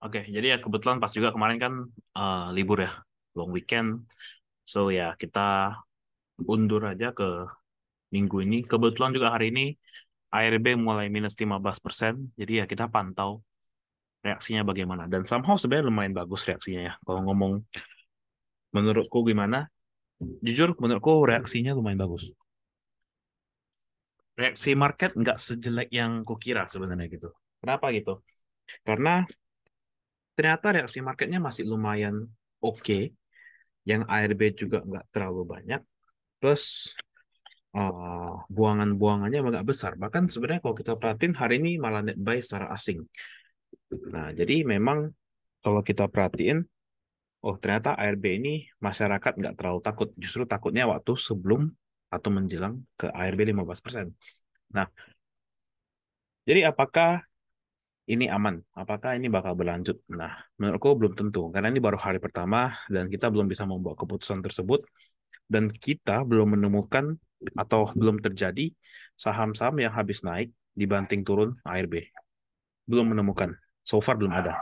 Oke, jadi ya kebetulan pas juga kemarin kan libur ya, long weekend. So ya kita undur aja ke minggu ini. Kebetulan juga hari ini ARB mulai minus 15%. Jadi ya kita pantau reaksinya bagaimana. Dan somehow sebenarnya lumayan bagus reaksinya ya. Kalau ngomong menurutku gimana? Jujur menurutku reaksinya lumayan bagus. Reaksi market nggak sejelek yang kukira sebenarnya gitu. Kenapa gitu? Karena ternyata reaksi marketnya masih lumayan oke. Yang ARB juga nggak terlalu banyak. Plus buangan-buangannya agak besar. Bahkan sebenarnya kalau kita perhatiin hari ini malah net buy secara asing. Nah, jadi memang kalau kita perhatiin, oh ternyata ARB ini masyarakat nggak terlalu takut. Justru takutnya waktu sebelum atau menjelang ke ARB 15%. Nah, jadi apakah ini aman? Apakah ini bakal berlanjut? Nah, menurutku belum tentu. Karena ini baru hari pertama dan kita belum bisa membuat keputusan tersebut. Dan kita belum menemukan atau belum terjadi saham-saham yang habis naik dibanting turun ARB. Belum menemukan. So far belum ada.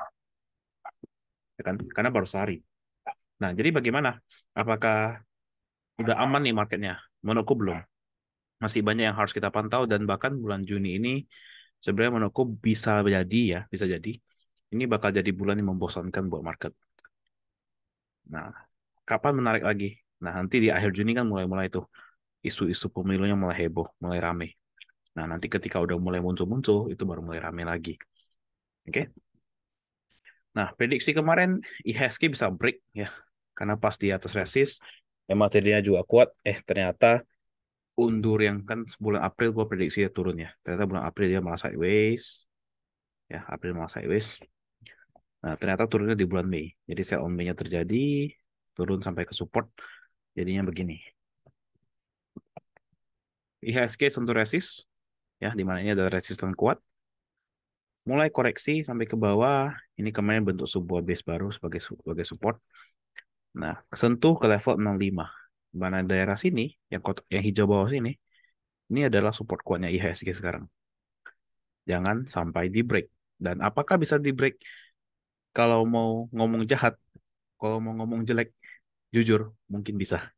Ya kan? Karena baru sehari. Nah, jadi bagaimana? Apakah udah aman nih marketnya? Menurutku belum. Masih banyak yang harus kita pantau dan bahkan bulan Juni ini sebenarnya menurutku bisa jadi ya, bisa jadi ini bakal jadi bulan yang membosankan buat market. Nah, kapan menarik lagi? Nah, nanti di akhir Juni kan mulai-mulai tuh isu-isu pemilunya mulai heboh, mulai rame. Nah, nanti ketika udah mulai muncul-muncul, itu baru mulai rame lagi. Oke? Nah, prediksi kemarin IHSG bisa break ya. Karena pas di atas resist, materinya juga kuat. Ternyata undur yang kan bulan April gua prediksi dia turun ya. Ternyata bulan April dia malah sideways. Ya, April malah sideways. Nah, ternyata turunnya di bulan Mei. Jadi sell on Mei-nya terjadi, turun sampai ke support. Jadinya begini. IHSG sentuh resist, ya, di mana ini ada resisten kuat. Mulai koreksi sampai ke bawah. Ini kemarin bentuk sebuah base baru sebagai support. Nah, sentuh ke level 65. Di mana daerah sini, yang hijau bawah sini, ini adalah support kuatnya IHSG sekarang. Jangan sampai di break. Dan apakah bisa di break? Kalau mau ngomong jahat, kalau mau ngomong jelek, jujur, mungkin bisa.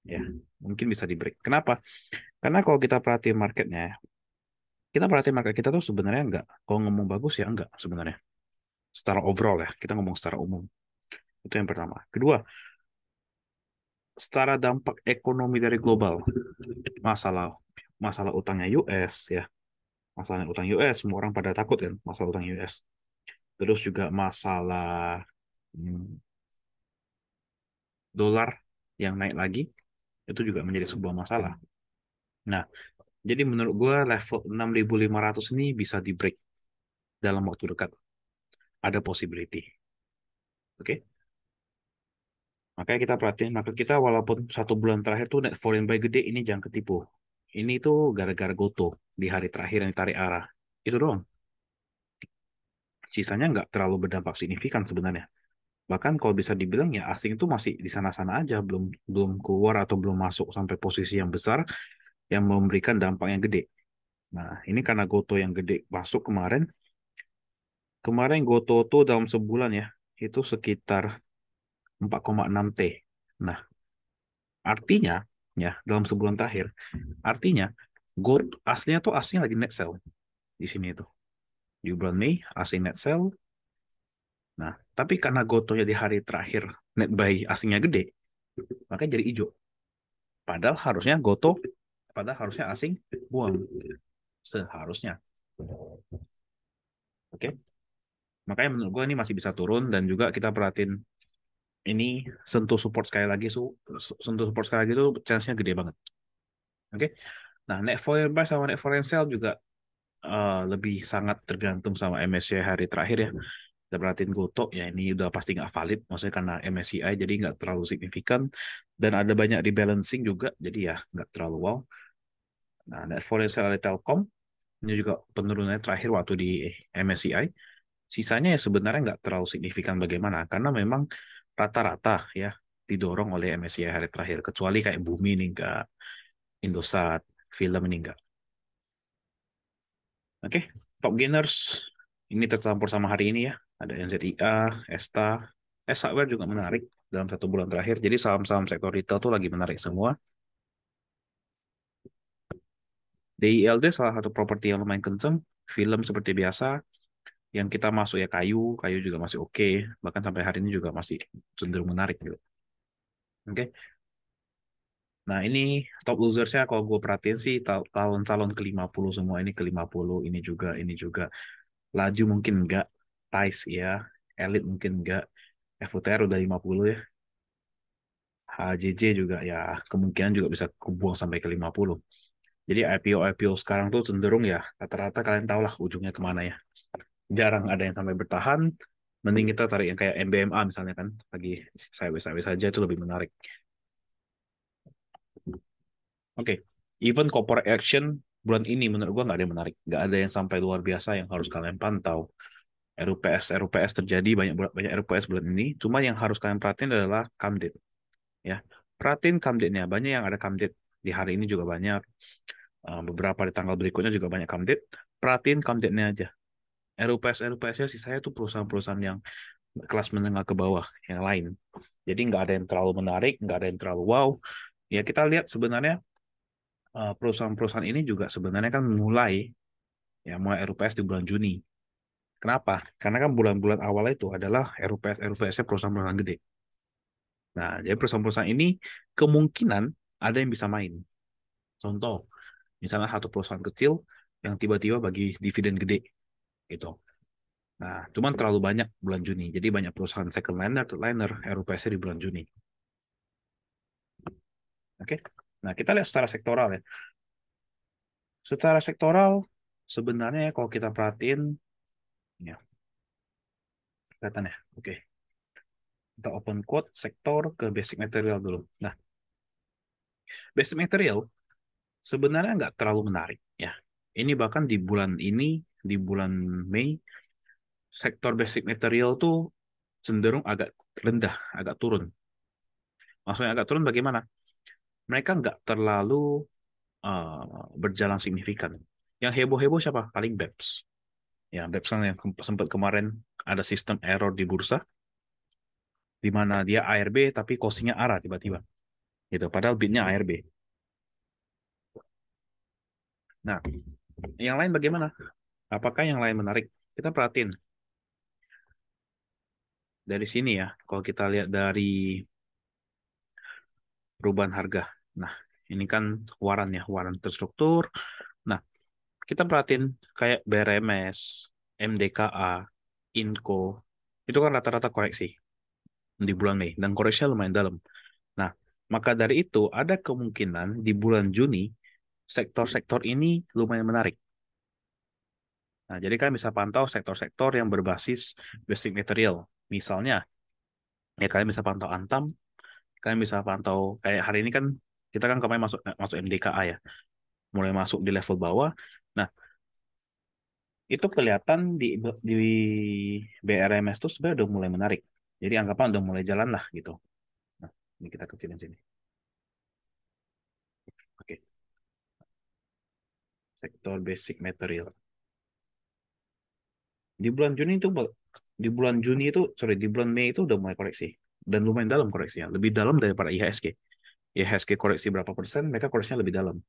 Ya, mungkin bisa di break. Kenapa? Karena kalau kita perhatiin marketnya, kita perhatiin market kita tuh sebenarnya enggak. Kalau ngomong bagus ya enggak sebenarnya. Secara overall ya, kita ngomong secara umum. Itu yang pertama. Kedua, secara dampak ekonomi dari global, masalah masalah utangnya US ya, masalah utang US, semua orang pada takut kan masalah utang US. Terus juga masalah hmm, dolar yang naik lagi, itu juga menjadi sebuah masalah. Nah, jadi menurut gue level 6.500 ini bisa di break dalam waktu dekat. Ada possibility. Oke? Makanya kita perhatiin, maka kita walaupun 1 bulan terakhir tuh net foreign buy gede, ini jangan ketipu. Ini tuh gara-gara goto di hari terakhir yang ditarik arah. Itu doang. Sisanya nggak terlalu berdampak signifikan sebenarnya. Bahkan kalau bisa dibilang ya asing tuh masih di sana-sana aja, belum belum keluar atau belum masuk sampai posisi yang besar yang memberikan dampak yang gede. Nah, ini karena Goto yang gede masuk kemarin. Kemarin Goto tuh dalam sebulan ya, itu sekitar 4,6 T. Nah, artinya ya dalam sebulan terakhir, artinya Goto aslinya tuh asing lagi net sell di sini itu. Di bulan Mei asing net sell. Nah, tapi karena Gotonya di hari terakhir net buy asingnya gede, makanya jadi hijau. Padahal harusnya Goto, padahal harusnya asing buang. Seharusnya. Oke. Makanya menurut gue ini masih bisa turun dan juga kita perhatiin ini sentuh support sekali lagi sentuh support sekali lagi itu chance-nya gede banget. Oke. Nah, net foreign buy sama net foreign sell juga lebih sangat tergantung sama MSCI hari terakhir ya. Kita perhatiin Goto ya ini udah pasti nggak valid, maksudnya karena MSCI jadi nggak terlalu signifikan dan ada banyak rebalancing juga, jadi ya nggak terlalu wow. Nah, net foreign sell dari Telkom ini juga penurunannya terakhir waktu di MSCI. Sisanya ya sebenarnya nggak terlalu signifikan bagaimana, karena memang rata-rata ya didorong oleh MSCI hari terakhir, kecuali kayak Bumi nih nggak, Indosat, film ini nggak. Oke, top gainers ini tercampur sama hari ini ya. ada NZIA, Esta, Hardware juga menarik dalam 1 bulan terakhir. Jadi saham-saham sektor retail tuh lagi menarik semua. DILD salah satu properti yang lumayan kenceng, film seperti biasa, yang kita masuk ya kayu juga masih oke, bahkan sampai hari ini juga masih cenderung menarik gitu. Oke. Nah, ini top losersnya kalau gue perhatiin sih calon-calon ke-50 semua, ini ke-50, ini juga. Laju mungkin enggak, Tice ya, Elite mungkin enggak, FUTR udah 50 ya, HJJ juga ya kemungkinan juga bisa kebuang sampai ke 50. Jadi IPO sekarang tuh cenderung ya rata-rata kalian tahu lah ujungnya kemana ya. Jarang ada yang sampai bertahan. Mending kita tarik yang kayak MBMA misalnya kan, lagi sideways saja itu lebih menarik. Oke, even corporate action bulan ini menurut gua nggak ada yang menarik, nggak ada yang sampai luar biasa yang harus kalian pantau. RUPS terjadi banyak banyak RUPS bulan ini. Cuma yang harus kalian perhatiin adalah Kamdit ya. Perhatiin Kamditnya, banyak yang ada Kamdit di hari ini juga banyak. Beberapa di tanggal berikutnya juga banyak Kamdit. Perhatiin Kamditnya aja. RUPS-nya sih saya tuh perusahaan-perusahaan yang kelas menengah ke bawah yang lain. Jadi nggak ada yang terlalu menarik, nggak ada yang terlalu wow. Ya kita lihat sebenarnya perusahaan-perusahaan ini juga sebenarnya kan mulai RUPS di bulan Juni. Kenapa? Karena kan bulan-bulan awal itu adalah RUPS-nya perusahaan-perusahaan gede. Nah, jadi perusahaan-perusahaan ini kemungkinan ada yang bisa main. Contoh, misalnya satu perusahaan kecil yang tiba-tiba bagi dividen gede gitu. Nah, cuman terlalu banyak bulan Juni. Jadi banyak perusahaan second liner, third liner, RUPS di bulan Juni. Oke. Nah, kita lihat secara sektoral ya. Secara sektoral, sebenarnya kalau kita perhatiin, ya, kelihatan ya. Oke. Kita open quote sektor ke basic material dulu. Nah, basic material sebenarnya nggak terlalu menarik ya. Ini bahkan di bulan Mei, sektor basic material tuh cenderung agak rendah, agak turun. Maksudnya agak turun bagaimana? Mereka nggak terlalu berjalan signifikan. Yang heboh-heboh siapa? Paling BEPS. Ya, BEPS kan yang sempat kemarin ada sistem error di bursa, di mana dia ARB tapi costingnya ARA tiba-tiba. Gitu. Padahal bidnya ARB. Nah, yang lain bagaimana? Apakah yang lain menarik? Kita perhatiin dari sini ya. Kalau kita lihat dari perubahan harga. Nah, ini kan waran terstruktur. Nah, kita perhatiin kayak BRMS, MDKA, Inco, itu kan rata-rata koreksi di bulan Mei dan koreksinya lumayan dalam. Nah, maka dari itu ada kemungkinan di bulan Juni sektor-sektor ini lumayan menarik. Nah, jadi kalian bisa pantau sektor-sektor yang berbasis basic material. Misalnya, ya kalian bisa pantau Antam, kalian bisa pantau kayak hari ini kan kita kan kemarin masuk masuk MDKA ya, mulai masuk di level bawah. Nah, itu kelihatan di BRMS tuh sebenarnya udah mulai menarik. Jadi anggapan udah mulai jalan lah gitu. Nah, ini kita kecilin sini. Oke, sektor basic material. Di bulan Juni itu di bulan Mei itu udah mulai koreksi dan lumayan dalam koreksinya, lebih dalam daripada IHSG. IHSG koreksi berapa persen, mereka koreksinya lebih dalam.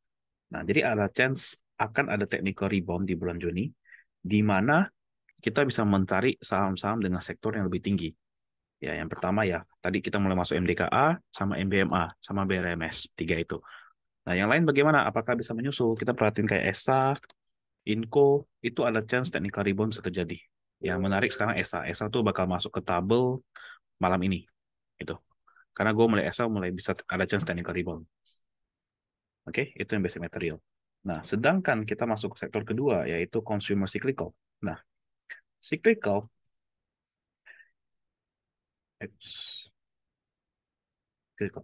Nah, jadi ada chance akan ada technical rebound di bulan Juni, di mana kita bisa mencari saham-saham dengan sektor yang lebih tinggi. Ya, yang pertama ya, tadi kita mulai masuk MDKA, sama MBMA, sama BRMS, tiga itu. Nah, yang lain bagaimana? Apakah bisa menyusul? Kita perhatiin kayak ESA, Inco, itu ada chance technical rebound bisa terjadi. Yang menarik sekarang ESA. ESA tuh bakal masuk ke tabel malam ini. Itu. Karena gue mulai ESA mulai bisa ada chance technical rebound. Oke, itu yang basic material. Nah, sedangkan kita masuk ke sektor kedua, yaitu consumer cyclical. Nah, cyclical,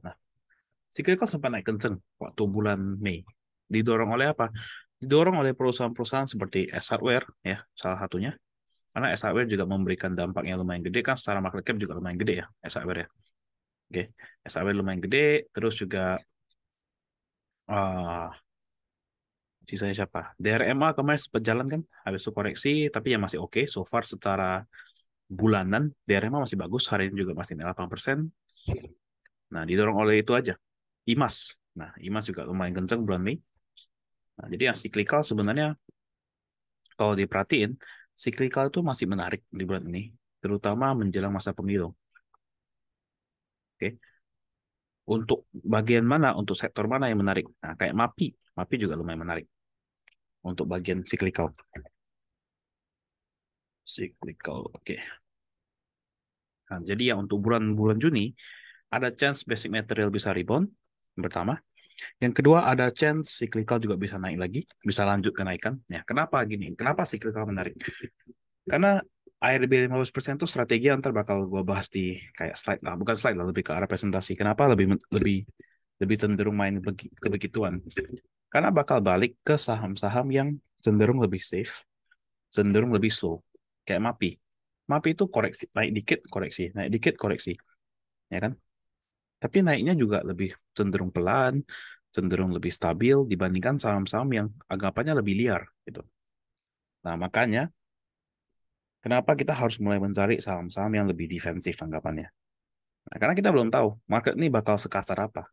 nah, cyclical sempat naik kenceng waktu bulan Mei. Didorong oleh apa? Didorong oleh perusahaan-perusahaan seperti S Hardware, ya, salah satunya. Karena S Hardware juga memberikan dampak yang lumayan gede, kan secara market cap juga lumayan gede ya, S Hardware ya. Oke, S Hardware lumayan gede, terus juga ah sisanya siapa? DRMA kemarin sempat jalan kan, habis itu koreksi, tapi ya masih oke. So far secara bulanan, DRM masih bagus, hari ini juga masih 8%. Nah, didorong oleh itu aja. IMAS. Nah, IMAS juga lumayan kenceng bulan Mei. Nah, jadi yang cyclical sebenarnya kalau diperhatiin, cyclical itu masih menarik di bulan ini, terutama menjelang masa pemilu. Oke. Untuk bagian mana, untuk sektor mana yang menarik? Nah, kayak MAPI. MAPI juga lumayan menarik untuk bagian cyclical. Cyclical, oke. Nah, jadi ya untuk bulan-bulan Juni, ada chance basic material bisa rebound, yang pertama. Yang kedua, ada chance cyclical juga bisa naik lagi, bisa lanjut kenaikan. Ya, kenapa gini? Kenapa cyclical menarik? Karena ARB 15% itu strategi yang ntar bakal gue bahas di kayak slide lah, bukan slide lah, lebih ke arah presentasi. Kenapa lebih lebih lebih cenderung main ke begituan? Karena bakal balik ke saham-saham yang cenderung lebih safe, cenderung lebih slow. Kayak MAPI. MAPI itu koreksi, naik dikit koreksi, naik dikit koreksi, ya kan? Tapi naiknya juga lebih cenderung pelan, cenderung lebih stabil dibandingkan saham-saham yang anggapannya lebih liar gitu. Nah, makanya kenapa kita harus mulai mencari saham-saham yang lebih defensif anggapannya. Nah, karena kita belum tahu market ini bakal sekasar apa,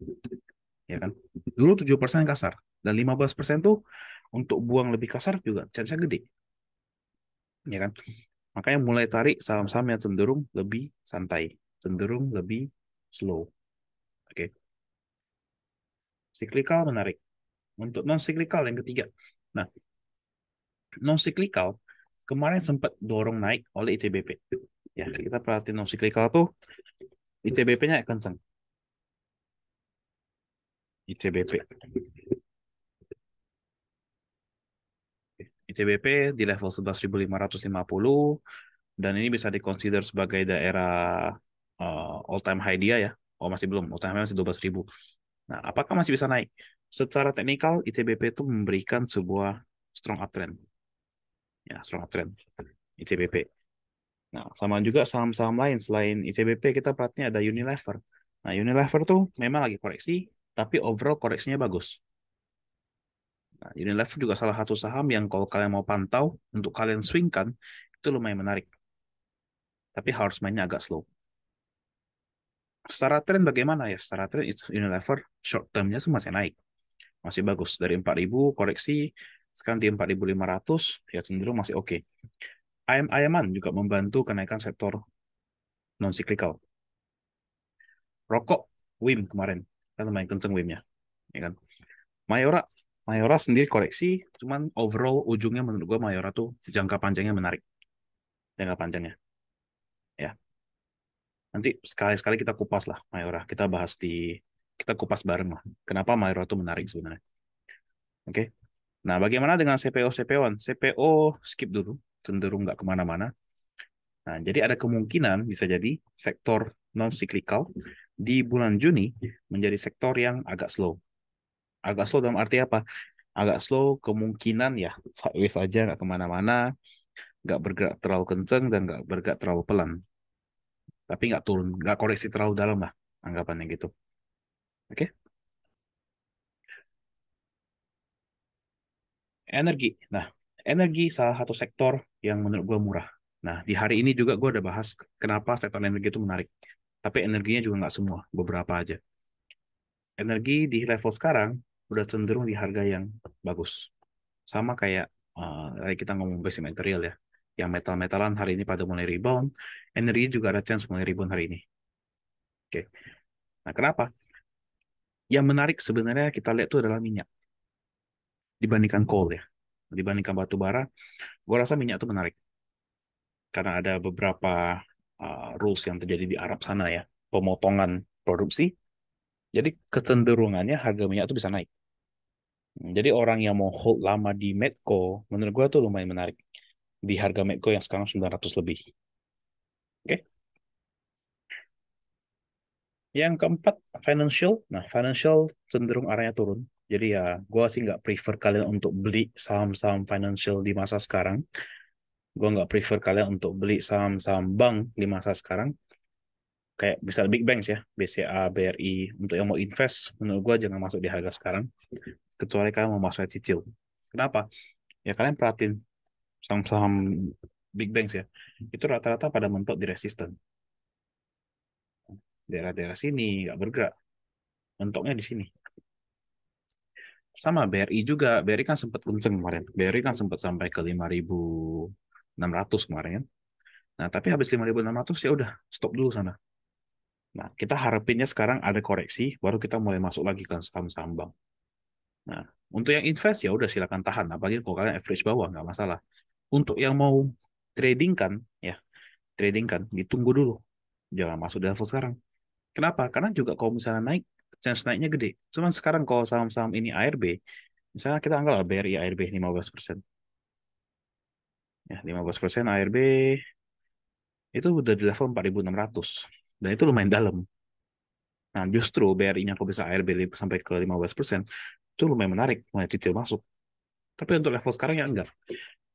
ya kan? Dulu 7% kasar dan 15% tuh untuk buang lebih kasar juga chance-nya gede, ya kan? Makanya mulai cari saham-saham yang cenderung lebih santai, cenderung lebih slow. Oke. Cyclical menarik. Untuk non cyclical yang ketiga. Nah, non cyclical kemarin sempat dorong naik oleh ICBP. Ya, kita perhatiin non cyclical tuh ICBP-nya kenceng. ICBP. ICBP di level 11.550 dan ini bisa dikonsider sebagai daerah all time high dia ya. Oh masih belum, all time high masih 12.000. Nah, apakah masih bisa naik? Secara teknikal ICBP itu memberikan sebuah strong uptrend. Ya, strong uptrend ICBP. Nah, sama juga saham-saham lain selain ICBP kita perhatinya ada Unilever. Nah, Unilever tuh memang lagi koreksi, tapi overall koreksinya bagus. Nah, Unilever juga salah satu saham yang kalau kalian mau pantau, untuk kalian swingkan, itu lumayan menarik. Tapi harus mainnya agak slow. Secara tren bagaimana ya? Secara tren itu Unilever short termnya tuh masih naik. Masih bagus. Dari 4.000 koreksi, sekarang di 4.500 ya cenderung masih oke. Ayam-ayaman juga membantu kenaikan sektor non-cyclical. Rokok, WIM kemarin. Kan lumayan kenceng WIM-nya. Ya kan? Mayora, Mayora sendiri koreksi, cuman overall ujungnya menurut gua Mayora tuh jangka panjangnya menarik. Jangka panjangnya. Ya, nanti sekali-sekali kita kupas lah Mayora. Kita kupas bareng lah. Kenapa Mayora itu menarik sebenarnya. Oke. Nah, bagaimana dengan CPO CPO-an? CPO skip dulu, cenderung nggak kemana-mana. Nah, jadi ada kemungkinan bisa jadi sektor non cyclical di bulan Juni menjadi sektor yang agak slow. Agak slow dalam arti apa? Agak slow kemungkinan ya sideways aja nggak kemana-mana, nggak bergerak terlalu kenceng dan nggak bergerak terlalu pelan. Tapi nggak turun, nggak koreksi terlalu dalam lah anggapannya gitu. Oke. Energi. Nah, energi salah satu sektor yang menurut gue murah. Nah, di hari ini juga gue udah bahas kenapa sektor energi itu menarik. Tapi energinya juga nggak semua, beberapa aja. Energi di level sekarang udah cenderung di harga yang bagus. Sama kayak kita ngomong basic material ya. Yang metal-metalan hari ini pada mulai rebound, energi juga ada chance mulai rebound hari ini. Oke. Nah, kenapa? Yang menarik sebenarnya kita lihat itu adalah minyak dibandingkan coal ya. Dibandingkan batu bara, gue rasa minyak itu menarik karena ada beberapa rules yang terjadi di Arab sana ya, pemotongan produksi. Jadi kecenderungannya harga minyak itu bisa naik. Jadi orang yang mau hold lama di Medco, menurut gue tuh lumayan menarik di harga Medco yang sekarang 900 lebih. Oke. Yang keempat, financial. Nah, financial cenderung arahnya turun. Jadi ya, gue sih nggak prefer kalian untuk beli saham-saham financial di masa sekarang. Gue nggak prefer kalian untuk beli saham-saham bank di masa sekarang. Kayak bisa Big Banks ya, BCA, BRI. Untuk yang mau invest, menurut gue jangan masuk di harga sekarang. Kecuali kalian mau masuk cicil. Kenapa? Ya kalian perhatiin saham-saham big banks ya, itu rata-rata pada mentok di resisten. Daerah-daerah sini nggak bergerak, mentoknya di sini. Sama BRI juga, BRI kan sempat kenceng kemarin. BRI kan sempat sampai ke 5.600 kemarin kan. Nah, tapi habis 5.600 ya udah stop dulu sana. Nah, kita harapinnya sekarang ada koreksi, baru kita mulai masuk lagi ke saham-saham bank. Nah, untuk yang invest ya udah silakan tahan, apalagi kalau kalian average bawah nggak masalah. Untuk yang mau trading kan, ya trading kan ditunggu dulu, jangan masuk di level sekarang. Kenapa? Karena juga kalau misalnya naik, chance naiknya gede. Cuman sekarang kalau saham-saham ini ARB, misalnya kita anggap BRI ARB 15%. Ya, 15% ARB itu udah di level 4.600. Dan itu lumayan dalam. Nah, justru BRI-nya kalau bisa ARB sampai ke 15%, itu lumayan menarik, lumayan cicil masuk. Tapi untuk level sekarang ya enggak.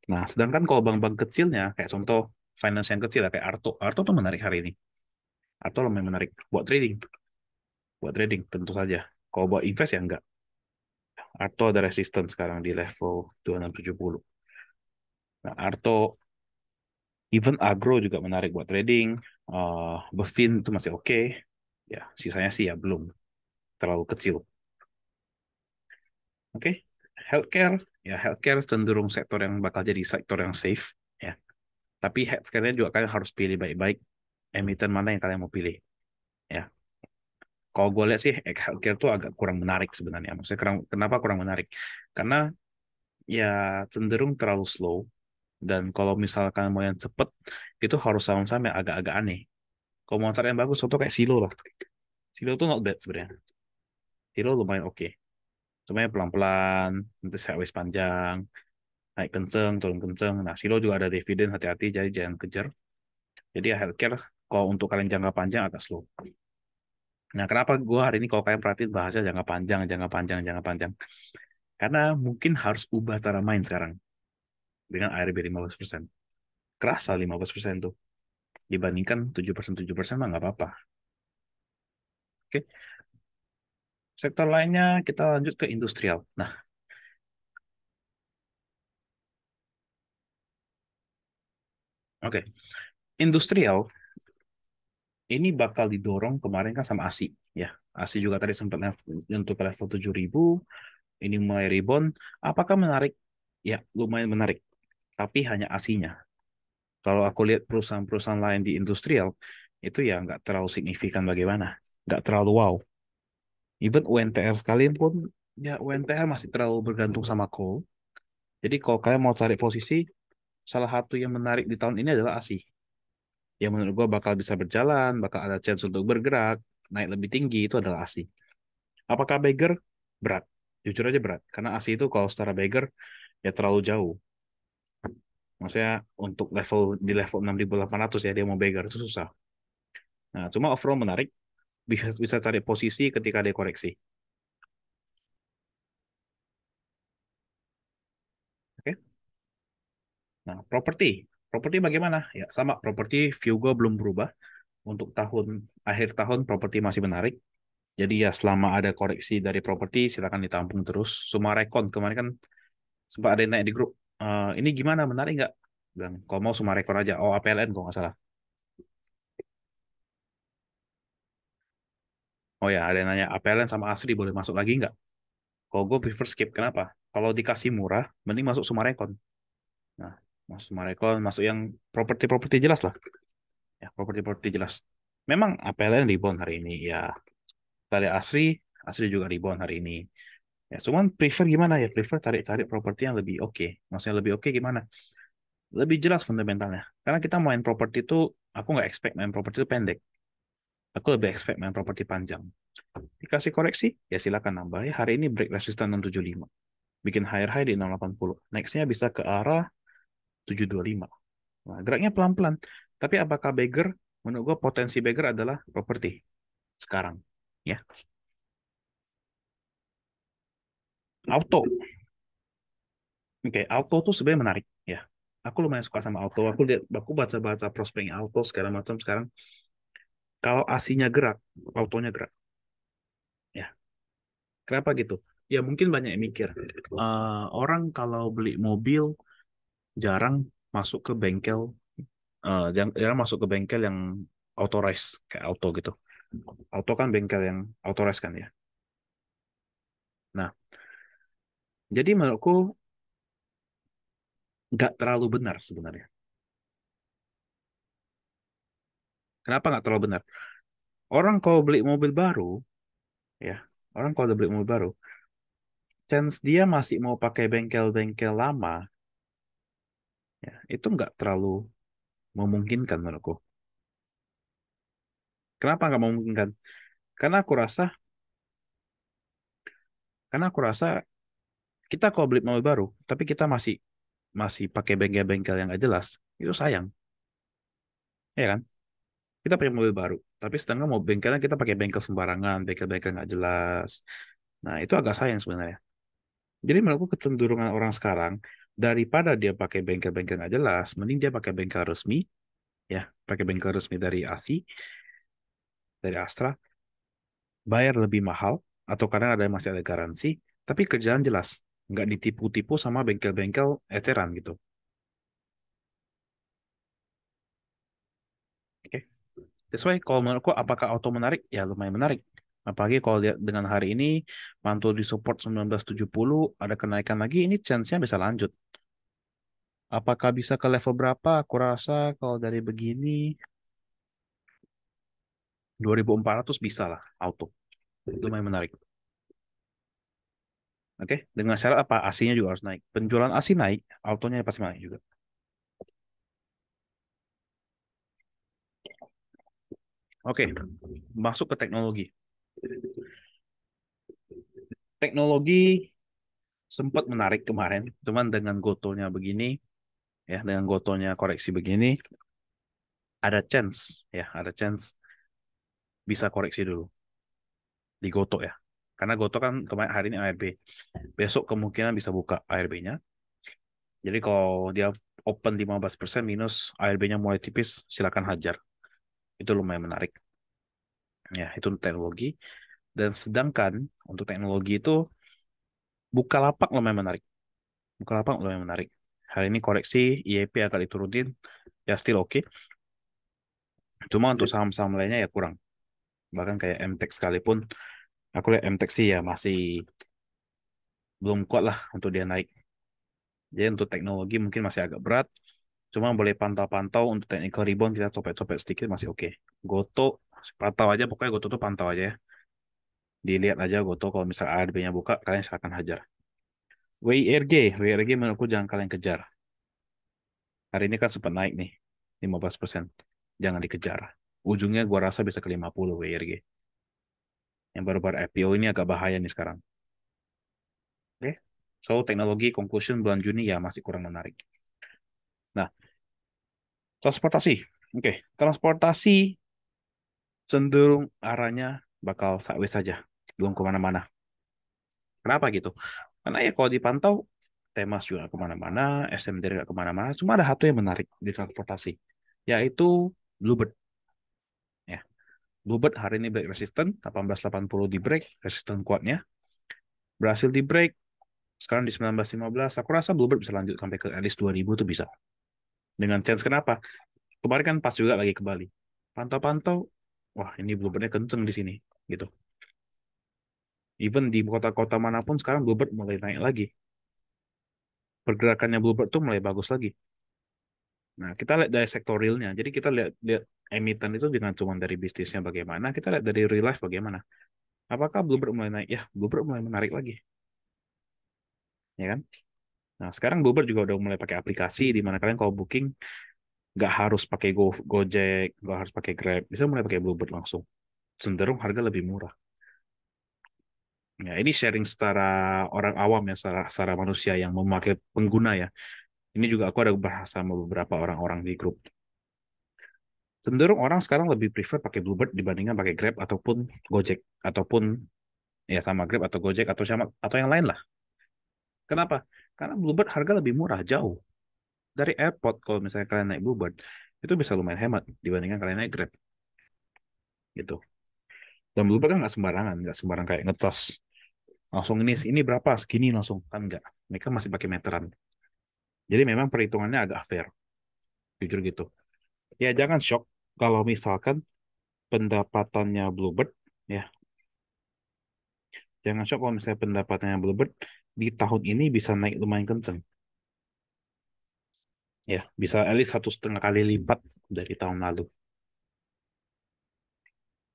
Nah, sedangkan kalau bank-bank kecilnya, kayak contoh finance yang kecil ya, kayak Arto. Arto tuh menarik hari ini. Arto lumayan menarik buat trading. Buat trading, tentu saja. Kalau buat invest ya enggak. Arto ada resistance sekarang di level 2670. Nah, Arto, even Agro juga menarik buat trading. Bevin itu masih oke. Ya, sisanya sih ya belum. Terlalu kecil. Oke. Healthcare. Ya, healthcare cenderung sektor yang bakal jadi sektor yang safe. Ya. Tapi healthcare-nya juga kalian harus pilih baik-baik emiten mana yang kalian mau pilih. Ya. Kalau gue lihat sih healthcare tuh agak kurang menarik sebenarnya. Maksudnya kenapa kurang menarik? Karena ya cenderung terlalu slow. Dan kalau misalkan mau yang cepet, itu harus saham-saham yang agak-agak aneh. Kalau mau cari yang bagus, contoh kayak Silo lah. Silo tuh not bad sebenarnya. Silo lumayan oke. Cuma ya pelan-pelan, nanti sideways panjang, naik kenceng, turun kenceng. Nah, Silo juga ada dividen, hati-hati, jadi jangan kejar. Jadi ya healthcare, kalau untuk kalian jangka panjang agak slow. Nah, kenapa gue hari ini kalau kalian perhatiin bahasnya jangka panjang, jangka panjang, jangka panjang. Karena mungkin harus ubah cara main sekarang dengan ARB 15%. Kerasa 15% tuh. Dibandingkan 7% mah nggak apa-apa. Oke. Sektor lainnya kita lanjut ke industrial. Nah, oke. Industrial ini bakal didorong kemarin kan sama ASI. Ya, ASI juga tadi sempat untuk level 7.000. Ini mulai rebound. Apakah menarik? Ya, lumayan menarik. Tapi hanya ASI-nya. Kalau aku lihat perusahaan-perusahaan lain di industrial, itu ya nggak terlalu signifikan bagaimana. Nggak terlalu wow. Even UNTR sekalian pun, ya UNTR masih terlalu bergantung sama coal. Jadi kalau kalian mau cari posisi, salah satu yang menarik di tahun ini adalah ASI. Yang menurut gua bakal bisa berjalan, bakal ada chance untuk bergerak, naik lebih tinggi, itu adalah ASI. Apakah Bagger? Berat. Jujur aja berat. Karena ASI itu kalau secara Bagger, ya terlalu jauh. Maksudnya untuk di level 6.800 ya, dia mau Bagger, itu susah. Nah, cuma overall menarik, bisa cari posisi ketika ada koreksi. Oke. Nah, properti. Properti bagaimana? Ya, sama. Properti view gue belum berubah. Untuk akhir tahun, properti masih menarik. Jadi ya selama ada koreksi dari properti, silakan ditampung terus. Sumarekon, kemarin kan sempat ada yang naik di grup. Ini gimana, menarik nggak? Bilang, kalau mau Sumarekon aja. Oh, APLN kok nggak salah. Oh ya, ada yang nanya, APLN sama Asri boleh masuk lagi nggak? Kalau gue prefer skip. Kenapa? Kalau dikasih murah, mending masuk Sumarekon. Nah, masuk Sumarekon, masuk yang properti-properti jelas lah. Ya, properti-properti jelas. Memang APLN rebound hari ini. Ya, dari Asri, Asri juga rebound hari ini. Ya, cuman prefer gimana ya? Prefer cari-cari properti yang lebih oke. Maksudnya lebih oke gimana? Lebih jelas fundamentalnya. Karena kita main properti itu, aku nggak expect main properti itu pendek. Aku lebih expect main properti panjang. Dikasih koreksi, ya silakan nambah. Ya, hari ini break resistance 675. Bikin higher high di 680. Nextnya bisa ke arah 725. Nah, geraknya pelan-pelan. Tapi apakah beggar? Menurut gue potensi beggar adalah properti sekarang. Ya, auto. Oke, auto tuh sebenarnya menarik. Ya, aku lumayan suka sama auto. Aku baca-baca prospeknya auto segala macam sekarang. Kalau asinya gerak, autonya gerak. Ya, kenapa gitu? Ya mungkin banyak yang mikir. Orang kalau beli mobil jarang, masuk ke bengkel, jarang masuk ke bengkel yang authorized kayak auto gitu. Auto kan bengkel yang authorized kan ya. Nah, jadi menurutku nggak terlalu benar sebenarnya. Kenapa nggak terlalu benar? Orang kalau beli mobil baru, ya, orang kalau udah beli mobil baru, chance dia masih mau pakai bengkel-bengkel lama, ya, itu nggak terlalu memungkinkan menurutku. Kenapa nggak memungkinkan? Karena aku rasa, karena aku rasa kita kalau beli mobil baru, tapi kita masih masih pakai bengkel-bengkel yang nggak jelas, itu sayang, ya kan? Kita punya mobil baru, tapi setengah mau bengkelnya kita pakai bengkel sembarangan, bengkel-bengkel nggak jelas. Nah, itu agak sayang sebenarnya. Jadi menurutku kecenderungan orang sekarang, daripada dia pakai bengkel-bengkel nggak jelas, mending dia pakai bengkel resmi, ya, pakai bengkel resmi dari ASI, dari Astra, bayar lebih mahal, atau kadang ada masih ada garansi, tapi kerjaan jelas, nggak ditipu-tipu sama bengkel-bengkel eceran gitu. Oke. Sesuai kalau menurutku apakah auto menarik? Ya lumayan menarik. Apalagi kalau lihat dengan hari ini mantul di support 1970 ada kenaikan lagi, ini chance-nya bisa lanjut. Apakah bisa ke level berapa? Aku rasa kalau dari begini 2400 bisa lah auto. Lumayan menarik. Oke, dengan syarat apa? AC-nya juga harus naik. Penjualan AC naik, autonya pasti naik juga. Oke, masuk ke teknologi. Teknologi sempat menarik kemarin, cuman dengan gotonya begini, ya, dengan gotonya koreksi begini, ada chance, ya, ada chance bisa koreksi dulu di Goto ya. Karena Goto kan kemarin hari ini ARB. Besok kemungkinan bisa buka ARB-nya. Jadi kalau dia open 15% minus ARB-nya mulai tipis, silakan hajar. Itu lumayan menarik. Ya, itu untuk teknologi. Dan sedangkan untuk teknologi itu Bukalapak lumayan menarik. Bukalapak lumayan menarik. Hari ini koreksi IEP agak diturunin, ya still oke. Cuma untuk saham-saham lainnya ya kurang. Bahkan kayak MTEK sekalipun, aku lihat MTEK sih ya masih belum kuat lah untuk dia naik. Jadi untuk teknologi mungkin masih agak berat. Cuma boleh pantau-pantau untuk technical rebound kita copet-copet sedikit masih oke. Goto pantau aja, pokoknya Goto tuh pantau aja ya. Dilihat aja Goto kalau misal ARB-nya buka kalian silakan hajar. WIRG menurutku jangan kalian kejar. Hari ini kan sempat naik nih 15%. Jangan dikejar. Ujungnya gua rasa bisa ke 50 WIRG. Yang baru-baru IPO ini agak bahaya nih sekarang. Oke. So teknologi conclusion bulan Juni ya masih kurang menarik. Nah, transportasi. Oke, transportasi cenderung arahnya bakal sideways saja, belum kemana-mana. Kenapa gitu? Karena ya kalau dipantau, Temas juga kemana-mana, SMD juga kemana-mana. Cuma ada satu yang menarik di transportasi, yaitu Bluebird. Ya, Bluebird hari ini break resistant, 1880 di break, resisten kuatnya. Berhasil di break, sekarang di 1915. Aku rasa Bluebird bisa lanjut sampai ke at least 2000 tuh bisa. Dengan chance kenapa? Kemarin kan pas juga lagi ke Bali. Pantau-pantau, wah ini Bluebirdnya kenceng di sini. Gitu. Even di kota-kota manapun sekarang Bluebird mulai naik lagi. Pergerakannya Bluebird tuh mulai bagus lagi. Nah, kita lihat dari sektor realnya. Jadi kita lihat, lihat emiten itu dengan cuma dari bisnisnya bagaimana, kita lihat dari real life bagaimana. Apakah Bluebird mulai naik? Ya, Bluebird mulai menarik lagi. Ya kan? Nah, sekarang Bluebird juga udah mulai pakai aplikasi di mana kalian kalau booking nggak harus pakai Gojek, nggak harus pakai Grab, bisa mulai pakai Bluebird langsung. Cenderung harga lebih murah. Ya, ini sharing secara orang awam ya, secara manusia yang memakai pengguna ya. Ini juga aku ada bahas sama beberapa orang-orang di grup. Cenderung orang sekarang lebih prefer pakai Bluebird dibandingkan pakai Grab ataupun Gojek ataupun ya sama Grab atau Gojek atau yang lain lah. Kenapa? Karena Bluebird harga lebih murah jauh. Dari airport kalau misalnya kalian naik Bluebird itu bisa lumayan hemat dibandingkan kalian naik Grab gitu. Dan Bluebird kan nggak sembarangan, nggak sembarang kayak ngetos. Langsung ini berapa segini langsung kan nggak. Mereka masih pakai meteran. Jadi memang perhitungannya agak fair. Jujur gitu. Ya jangan shock kalau misalkan pendapatannya Bluebird, ya jangan shock kalau misalnya pendapatannya Bluebird di tahun ini bisa naik lumayan kenceng. Ya, bisa at least 1,5 kali lipat dari tahun lalu.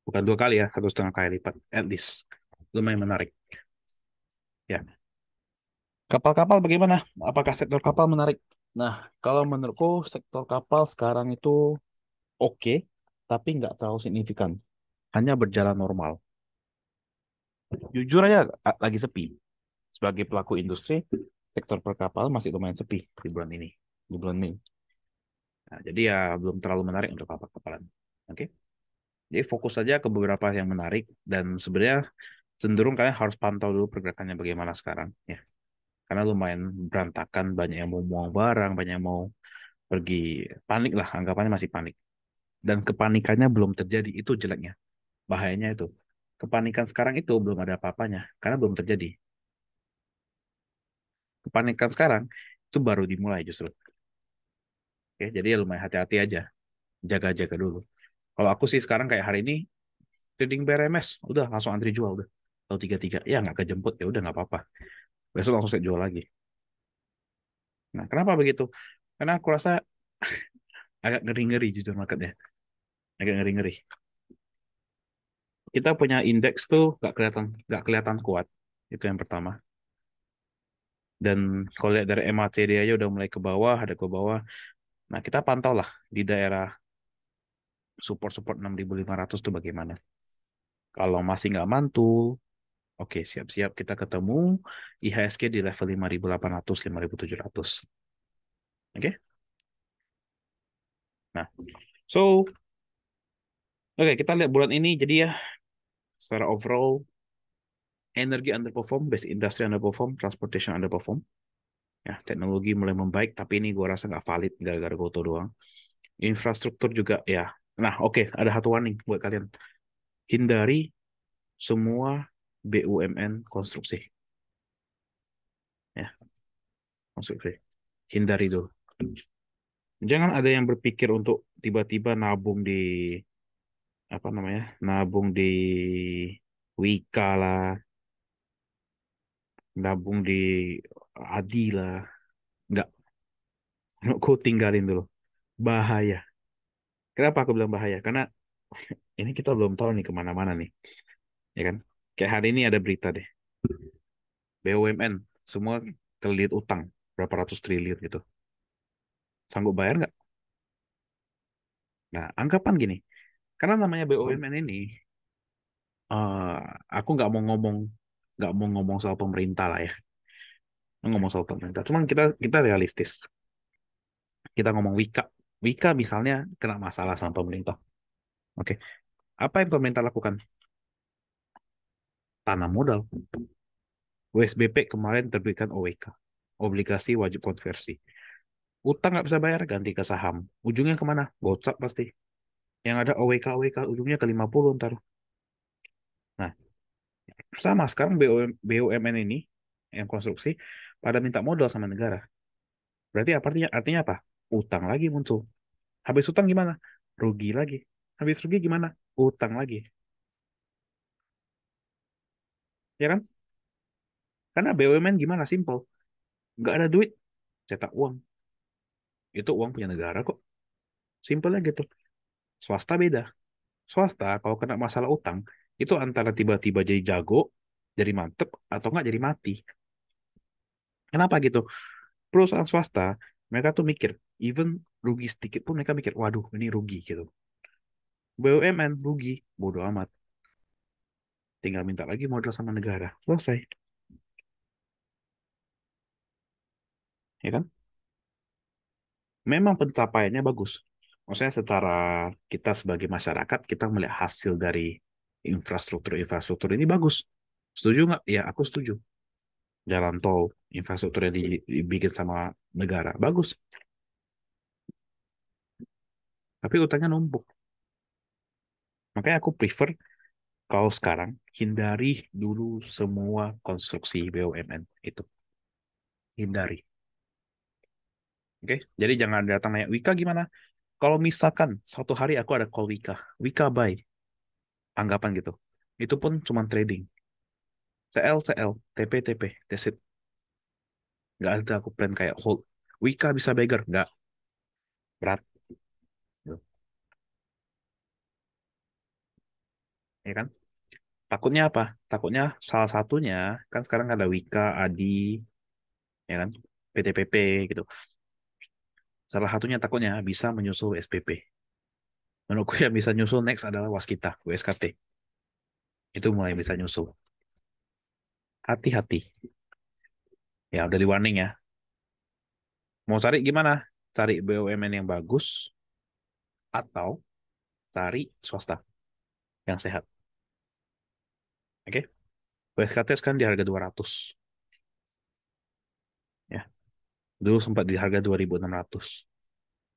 Bukan 2 kali ya, 1,5 kali lipat. At least. Lumayan menarik. Ya. Kapal-kapal bagaimana? Apakah sektor kapal menarik? Nah, kalau menurutku sektor kapal sekarang itu oke, tapi nggak terlalu signifikan. Hanya berjalan normal. Jujur aja lagi sepi. Sebagai pelaku industri, sektor perkapal masih lumayan sepi di bulan ini, di bulan Mei. Nah, jadi ya belum terlalu menarik untuk kapal-kapalan. Oke. Jadi fokus saja ke beberapa yang menarik dan sebenarnya cenderung kalian harus pantau dulu pergerakannya bagaimana sekarang ya. Karena lumayan berantakan, banyak yang mau buang barang, banyak yang mau pergi, panik lah, anggapannya masih panik. Dan kepanikannya belum terjadi, itu jeleknya. Bahayanya itu. Kepanikan sekarang itu belum ada apa-apanya karena belum terjadi. Kepanikan sekarang itu baru dimulai justru. Oke, jadi ya lumayan hati-hati aja, jaga-jaga dulu. Kalau aku sih sekarang kayak hari ini trading BRMS, udah langsung antri jual udah. Kalau 33, ya nggak kejemput ya udah nggak apa-apa. Besok langsung saya jual lagi. Nah, kenapa begitu? Karena aku rasa agak ngeri-ngeri jujur marketnya. Agak ngeri-ngeri. Kita punya indeks tuh nggak kelihatan kuat. Itu yang pertama. Dan kalau lihat dari MACD aja udah mulai ke bawah, ada ke bawah. Nah, kita pantau lah di daerah support-support 6.500 tuh bagaimana. Kalau masih nggak mantul, oke siap-siap kita ketemu IHSG di level 5.800, 5.700. Oke? Nah, so oke kita lihat bulan ini jadi ya secara overall energi underperform, base industry underperform, transportation underperform. Ya, teknologi mulai membaik, tapi ini gua rasa nggak valid gara-gara Goto doang. Infrastruktur juga ya. Nah, oke, ada satu warning buat kalian. Hindari semua BUMN konstruksi. Ya, konstruksi. Hindari dulu. Jangan ada yang berpikir untuk tiba-tiba nabung di apa namanya? Nabung di Wika lah, nabung di Adi lah. Nggak, aku tinggalin dulu. Bahaya. Kenapa aku bilang bahaya? Karena ini kita belum tahu nih kemana-mana nih, ya kan? Kayak hari ini ada berita deh, BUMN semua terlilit utang berapa ratus triliun gitu. Sanggup bayar nggak? Nah, anggapan gini, karena namanya BUMN ini, eh, aku nggak mau ngomong soal pemerintah lah ya, nggak ngomong soal pemerintah. Cuman kita kita realistis. Kita ngomong Wika, Wika misalnya kena masalah sama pemerintah. Oke, apa yang pemerintah lakukan? Tanam modal. WSBP kemarin terbitkan OWK, obligasi wajib konversi. Utang nggak bisa bayar, ganti ke saham. Ujungnya kemana? Gocap pasti. Yang ada OWK, OWK, ujungnya ke 50 ntar. Nah, sama sekarang BUMN ini, yang konstruksi, pada minta modal sama negara. Berarti apa artinya apa? Utang lagi muncul. Habis utang gimana? Rugi lagi. Habis rugi gimana? Utang lagi. Ya kan? Karena BUMN gimana? Simple. Nggak ada duit, cetak uang. Itu uang punya negara kok. Simpelnya gitu. Swasta beda. Swasta kalau kena masalah utang, itu antara tiba-tiba jadi jago, jadi mantep, atau nggak jadi mati. Kenapa gitu? Perusahaan swasta, mereka tuh mikir, even rugi sedikit pun mereka mikir, waduh ini rugi gitu. BUMN rugi, bodoh amat. Tinggal minta lagi modal sama negara. Selesai. Ya kan? Memang pencapaiannya bagus. Maksudnya secara kita sebagai masyarakat, kita melihat hasil dari infrastruktur-infrastruktur ini bagus. Setuju nggak? Ya, aku setuju. Jalan tol, infrastruktur yang dibikin sama negara, bagus. Tapi utangnya numpuk. Makanya aku prefer kalau sekarang, hindari dulu semua konstruksi BUMN itu. Hindari. Oke, jadi jangan datang nanya, Wika gimana? Kalau misalkan suatu hari aku ada call Wika, Wika buy, anggapan gitu. Itu pun cuma trading. CL, CL, TP, TP, that's it. Nggak ada aku plan kayak hold. Wika bisa beggar, nggak. Berat. Ya kan? Takutnya apa? Takutnya salah satunya, kan sekarang ada Wika, Adi, ya kan? PTPP gitu. Salah satunya takutnya bisa menyusul SPP. Menurutku yang bisa nyusul next adalah Waskita, WSKT. Itu mulai bisa nyusul. Hati-hati. Ya udah di warning ya. Mau cari gimana? Cari BUMN yang bagus atau cari swasta yang sehat. Oke? WSKT sekarang di harga 200. Ya. Dulu sempat di harga 2.600.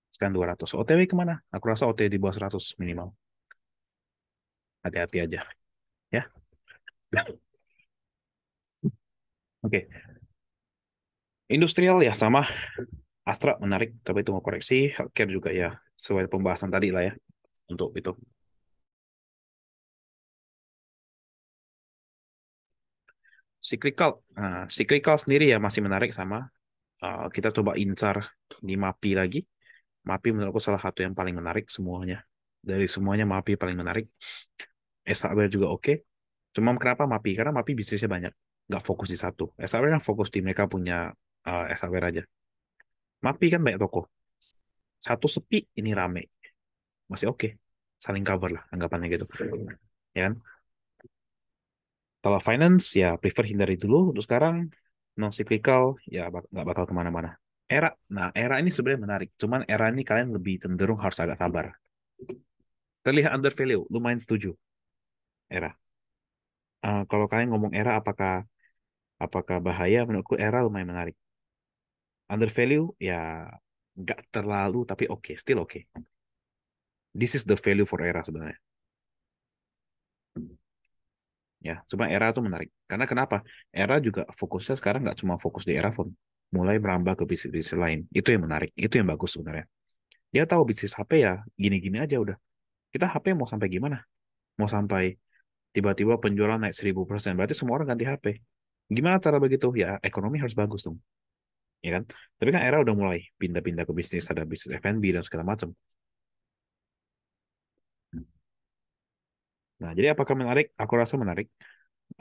Sekarang 200. OTW kemana? Aku rasa OTW di bawah 100 minimal. Hati-hati aja. Ya. Oke. Industrial ya sama. Astra menarik, tapi itu mau koreksi. Healthcare juga ya. Sesuai pembahasan tadi lah ya. Untuk itu. Cyclical. Nah, cyclical sendiri ya masih menarik sama. Kita coba incar di MAPI lagi. MAPI menurutku salah satu yang paling menarik semuanya. Dari semuanya MAPI paling menarik. SHB juga oke. Cuma kenapa MAPI? Karena MAPI bisnisnya banyak. Nggak fokus di satu. SHB kan fokus di mereka punya SHB aja. MAPI kan banyak toko. Satu sepi, ini rame. Masih oke. Saling cover lah anggapannya gitu. Ya kan? Kalau finance ya prefer hindari dulu. Untuk sekarang non cyclical ya nggak bakal kemana-mana. Era, nah era ini sebenarnya menarik. Cuman era ini kalian lebih cenderung harus agak sabar. Terlihat under value, lumayan setuju. Era. Kalau kalian ngomong era, apakah apakah bahaya? Menurutku era lumayan menarik. Under value ya nggak terlalu, tapi oke, still oke. This is the value for era sebenarnya. Ya, cuma era itu menarik. Karena kenapa? Era juga fokusnya sekarang nggak cuma fokus di era phone, mulai merambah ke bisnis-bisnis lain. Itu yang menarik, itu yang bagus sebenarnya. Dia tahu bisnis HP ya gini-gini aja udah. Kita HP mau sampai gimana? Mau sampai tiba-tiba penjualan naik 1000%, berarti semua orang ganti HP. Gimana cara begitu? Ya ekonomi harus bagus dong, ya kan? Tapi kan era udah mulai pindah-pindah ke bisnis, ada bisnis F&B dan segala macam. Nah, jadi apakah menarik? Aku rasa menarik.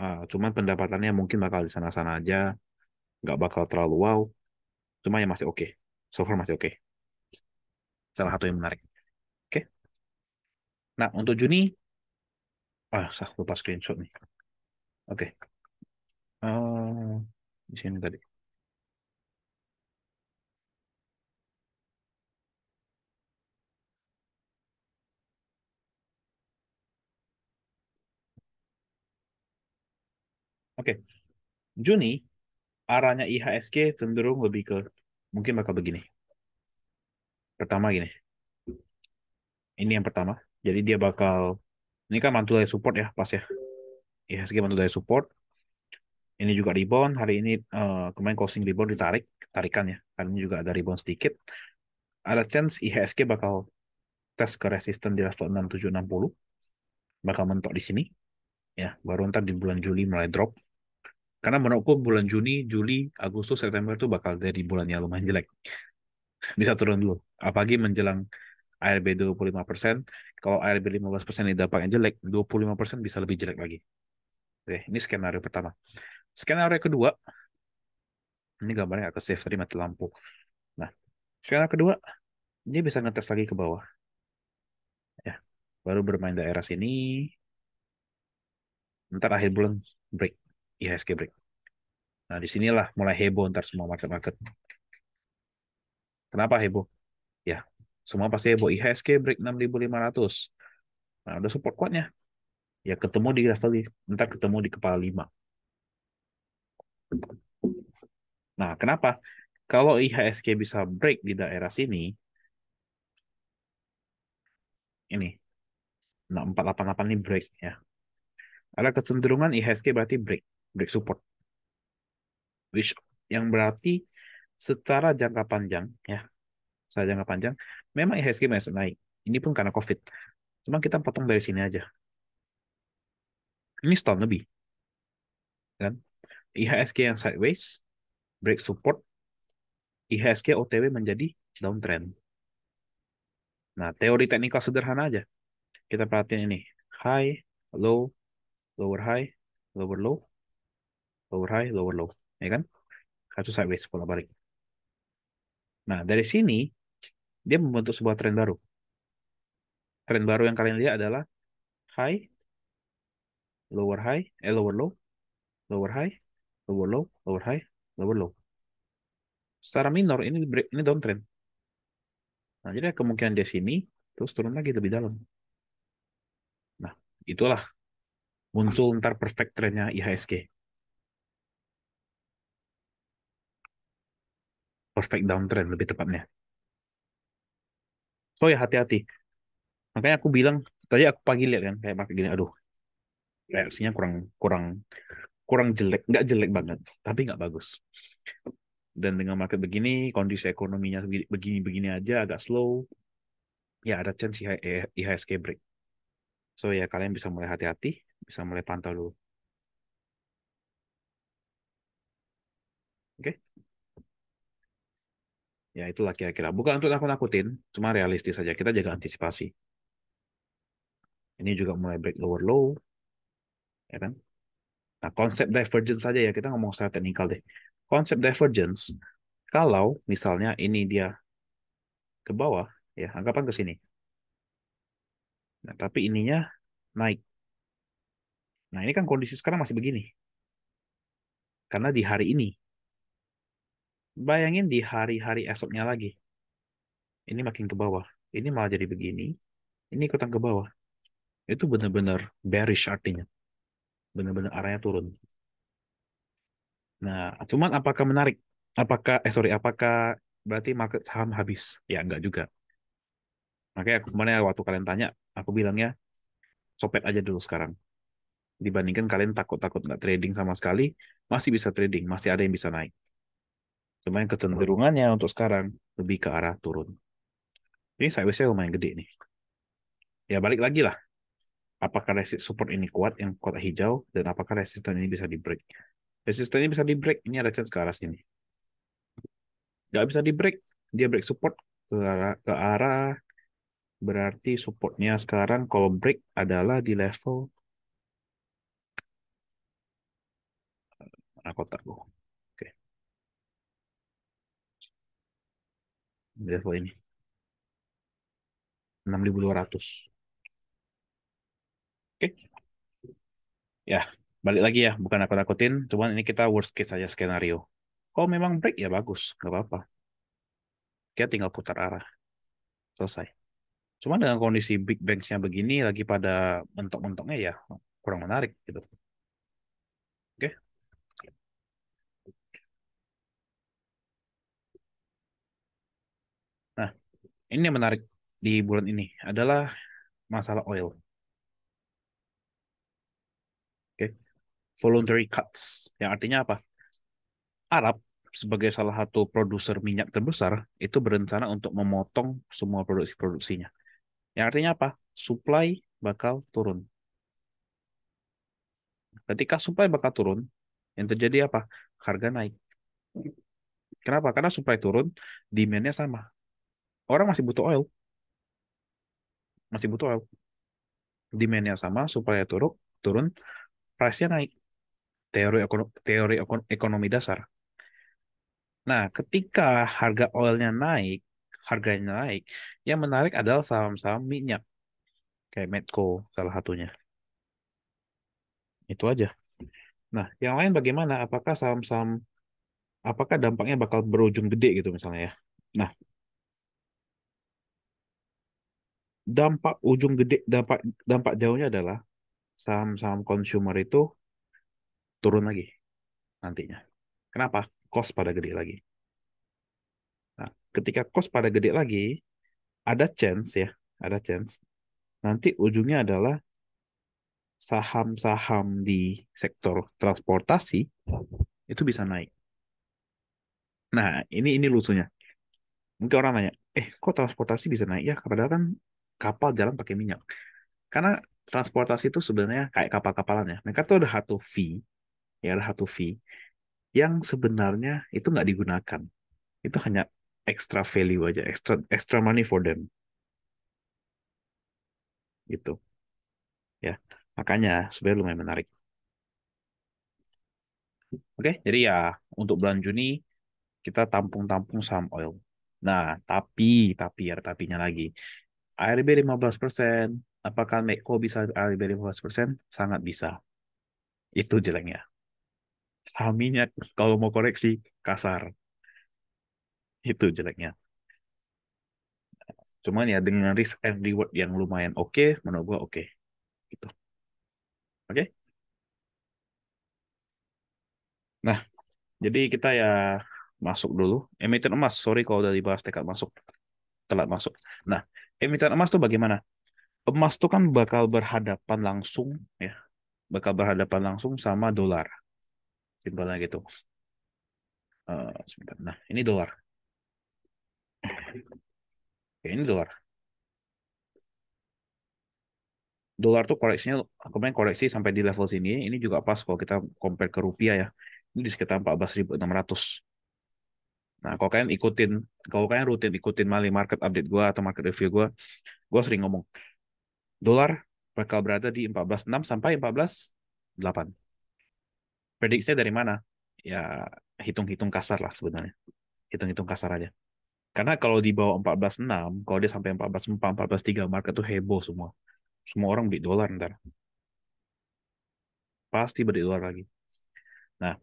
Cuman pendapatannya mungkin bakal di sana-sana aja, nggak bakal terlalu wow. Cuma yang masih oke. So far masih oke. Salah satu yang menarik. Oke. Nah, untuk Juni, lupa screenshot nih. Oke. Di sini tadi. Oke. Juni, arahnya IHSG cenderung lebih ke mungkin bakal begini. Pertama gini. Ini yang pertama. Jadi dia bakal ini kan mantul dari support ya, pas ya. IHSG mantul dari support. Ini juga rebound. Hari ini kemarin closing rebound ditarik, tarikan ya. Hari ini juga ada rebound sedikit. Ada chance IHSG bakal tes ke resisten di level 6760, bakal mentok di sini ya. Baru ntar di bulan Juli mulai drop. Karena menurutku bulan Juni, Juli, Agustus, September itu bakal jadi bulan yang lumayan jelek. Bisa turun dulu. Apalagi menjelang ARB 25%. Kalau ARB 15% ini dampaknya jelek, 25% bisa lebih jelek lagi. Oke, ini skenario pertama. Skenario kedua, ini gambarnya agak save tadi mati lampu. Nah, skenario kedua, dia bisa ngetes lagi ke bawah. Ya, baru bermain daerah sini, ntar akhir bulan break, IHSG break. Nah, disinilah mulai heboh ntar semua market-market. Kenapa heboh? Ya, semua pasti heboh. IHSG break 6.500. Nah, udah support kuatnya. Ya, ketemu di level, ntar ketemu di kepala 5. Nah, kenapa? Kalau IHSG bisa break di daerah sini, ini, nah 488 ini break ya. Ada kecenderungan IHSG berarti break support. Which, yang berarti secara jangka panjang ya, secara jangka panjang memang IHSG masih naik. Ini pun karena COVID. Cuma kita potong dari sini aja. Ini setahun lebih kan. IHSG yang sideways, break support, IHSG OTW menjadi downtrend. Nah, teori teknikal sederhana aja. Kita perhatiin ini. High, low, lower high, lower low, lower high, lower low. Ya kan? Kasus sideways, pola balik. Nah, dari sini, dia membentuk sebuah tren baru. Tren baru yang kalian lihat adalah high, lower low, lower high, lower low, lower high, lower low. Secara minor, ini downtrend. Nah, jadi kemungkinan dia sini, terus turun lagi lebih dalam. Nah, itulah muncul ntar perfect trendnya IHSG. Perfect downtrend lebih tepatnya. So ya hati-hati. Makanya aku bilang, tadi aku pagi lihat kan, kayak pakai gini, aduh, reaksinya kurang kurang kurang jelek, nggak jelek banget, tapi nggak bagus. Dan dengan market begini, kondisi ekonominya begini-begini aja agak slow, ya ada chance IHSG break. So ya kalian bisa mulai hati-hati, bisa mulai pantau dulu. Oke? Ya itulah kira-kira. Bukan untuk nakut-nakutin, cuma realistis saja. Kita jaga antisipasi. Ini juga mulai break lower low, ya kan? Nah, konsep divergence saja ya, kita ngomong secara teknikal deh. Konsep divergence, kalau misalnya ini dia ke bawah, ya anggapan ke sini. Nah, tapi ininya naik. Nah, ini kan kondisi sekarang masih begini. Karena di hari ini. Bayangin di hari-hari esoknya lagi. Ini makin ke bawah. Ini malah jadi begini. Ini ikutan ke bawah. Itu benar-benar bearish artinya. Benar-benar arahnya turun. Nah, cuman apakah menarik? Apakah berarti market saham habis? Ya, enggak juga. Makanya kemarin waktu kalian tanya, aku bilangnya copet aja dulu sekarang. Dibandingkan kalian takut-takut nggak trading sama sekali, masih bisa trading, masih ada yang bisa naik. Cuman kecenderungannya untuk sekarang lebih ke arah turun. Ini sideways-nya lumayan gede nih. Ya balik lagi lah. Apakah resist support ini kuat, yang kotak hijau, dan apakah resisten ini bisa di break? Resisten ini bisa di break, ini ada chance ke arah sini. Nggak bisa di break, dia break support ke arah berarti supportnya sekarang kalau break adalah di level mana kotak loh. Oke, di level ini 6.200. Oke, ya balik lagi ya, bukan aku takutin, cuman ini kita worst case aja skenario. Kalau memang break ya bagus, nggak apa-apa. Kita tinggal putar arah, selesai. Cuma dengan kondisi big banks-nya begini, lagi pada mentok-mentoknya ya kurang menarik gitu. Oke, nah ini yang menarik di bulan ini adalah masalah oil. Oke, voluntary cuts, yang artinya apa? Arab sebagai salah satu produser minyak terbesar itu berencana untuk memotong semua produksinya. Yang artinya apa? Supply bakal turun. Ketika supply bakal turun, yang terjadi apa? Harga naik. Kenapa? Karena supply turun, demand-nya sama. Orang masih butuh oil, masih butuh oil. Demand-nya sama, supply turun, turun, price-nya naik. Teori ekonomi dasar. Nah, ketika harga oilnya naik, harganya naik, yang menarik adalah saham-saham minyak kayak Medco salah satunya. Itu aja. Nah, yang lain bagaimana? Apakah dampaknya bakal berujung gede gitu misalnya ya? Nah, dampak ujung gede, dampak dampak jauhnya adalah saham-saham consumer itu turun lagi nantinya. Kenapa? Cost pada gede lagi. Nah, ketika cost pada gede lagi, ada chance ya, ada chance. Nanti ujungnya adalah saham-saham di sektor transportasi itu bisa naik. Nah, ini lucunya. Mungkin orang nanya, kok transportasi bisa naik? Ya, padahal kan kapal jalan pakai minyak. Karena transportasi itu sebenarnya kayak kapal-kapalan ya. Mereka tuh ada satu fee, ya ada satu fee yang sebenarnya itu nggak digunakan. Itu hanya extra value aja, extra extra money for them gitu ya. Makanya sebenarnya lumayan menarik. Oke, jadi ya untuk bulan Juni kita tampung-tampung saham oil. Nah, tapi ada tapinya lagi. ARB 15%. Apakah Meko bisa ARB 15%? Sangat bisa. Itu jeleknya. Saham minyak kalau mau koreksi kasar. Itu jeleknya. Cuman ya dengan risk and reward yang lumayan oke, menurut gua oke. Gitu. Oke? Nah, jadi kita ya masuk dulu. Emiten emas, sorry kalau udah dibahas tekad masuk, telat masuk. Nah, emiten emas tuh bagaimana? Emas tuh kan bakal berhadapan langsung ya, bakal berhadapan langsung sama dolar. Simpelnya gitu. Sebentar. Nah, ini dolar. Oke, ini dolar. Dolar tuh koreksinya kemarin koreksi sampai di level sini. Ini juga pas kalau kita compare ke rupiah ya. Ini di sekitar 14.600. Nah, kalau kalian rutin ikutin monthly market update gua atau market review gua sering ngomong dolar bakal berada di 14.6 sampai 14.8. Prediksinya dari mana? Ya hitung-hitung kasar lah sebenarnya. Hitung-hitung kasar aja. Karena kalau di bawah 14.6, kalau dia sampai 14.4, 14.3, market tuh heboh semua. Semua orang beli dolar ntar. Pasti beli dolar lagi. Nah,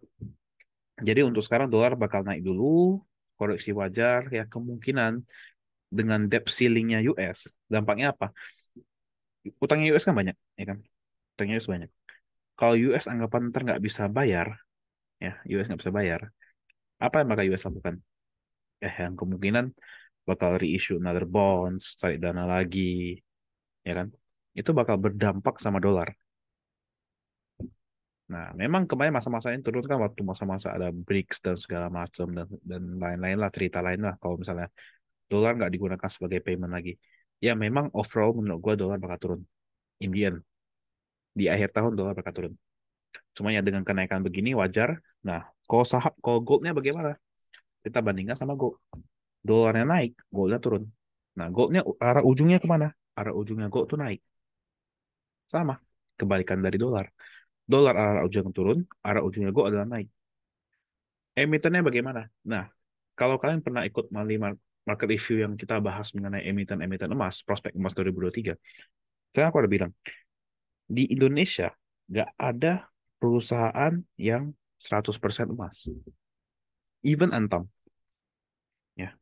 jadi untuk sekarang dolar bakal naik dulu, koreksi wajar, ya kemungkinan dengan debt ceilingnya US, dampaknya apa? Utangnya US kan banyak, ya kan? Utangnya US banyak. Kalau US anggapan ntar nggak bisa bayar, ya US nggak bisa bayar, apa yang bakal US lakukan? Ya yang kemungkinan bakal reissue another bonds, cari dana lagi, ya kan? Itu bakal berdampak sama dolar. Nah, memang kemarin masa-masa ini turun kan waktu masa-masa ada BRICS dan segala macam dan lain-lain lah cerita lain lah kalau misalnya dolar nggak digunakan sebagai payment lagi. Ya memang overall menurut gua dolar bakal turun. Indian di akhir tahun dolar bakal turun. Cuma ya dengan kenaikan begini wajar. Nah, kalau goldnya bagaimana? Kita bandingkan sama gold. Dolarnya naik, goldnya turun. Nah, goldnya arah ujungnya kemana? Arah ujungnya gold tuh naik. Sama. Kebalikan dari dolar. Dolar arah ujung turun, arah ujungnya gold adalah naik. Emitennya bagaimana? Nah, kalau kalian pernah ikut market review yang kita bahas mengenai emiten-emiten emas, prospek emas 2023, saya aku ada bilang, di Indonesia nggak ada perusahaan yang 100% emas. Even Antam, ya,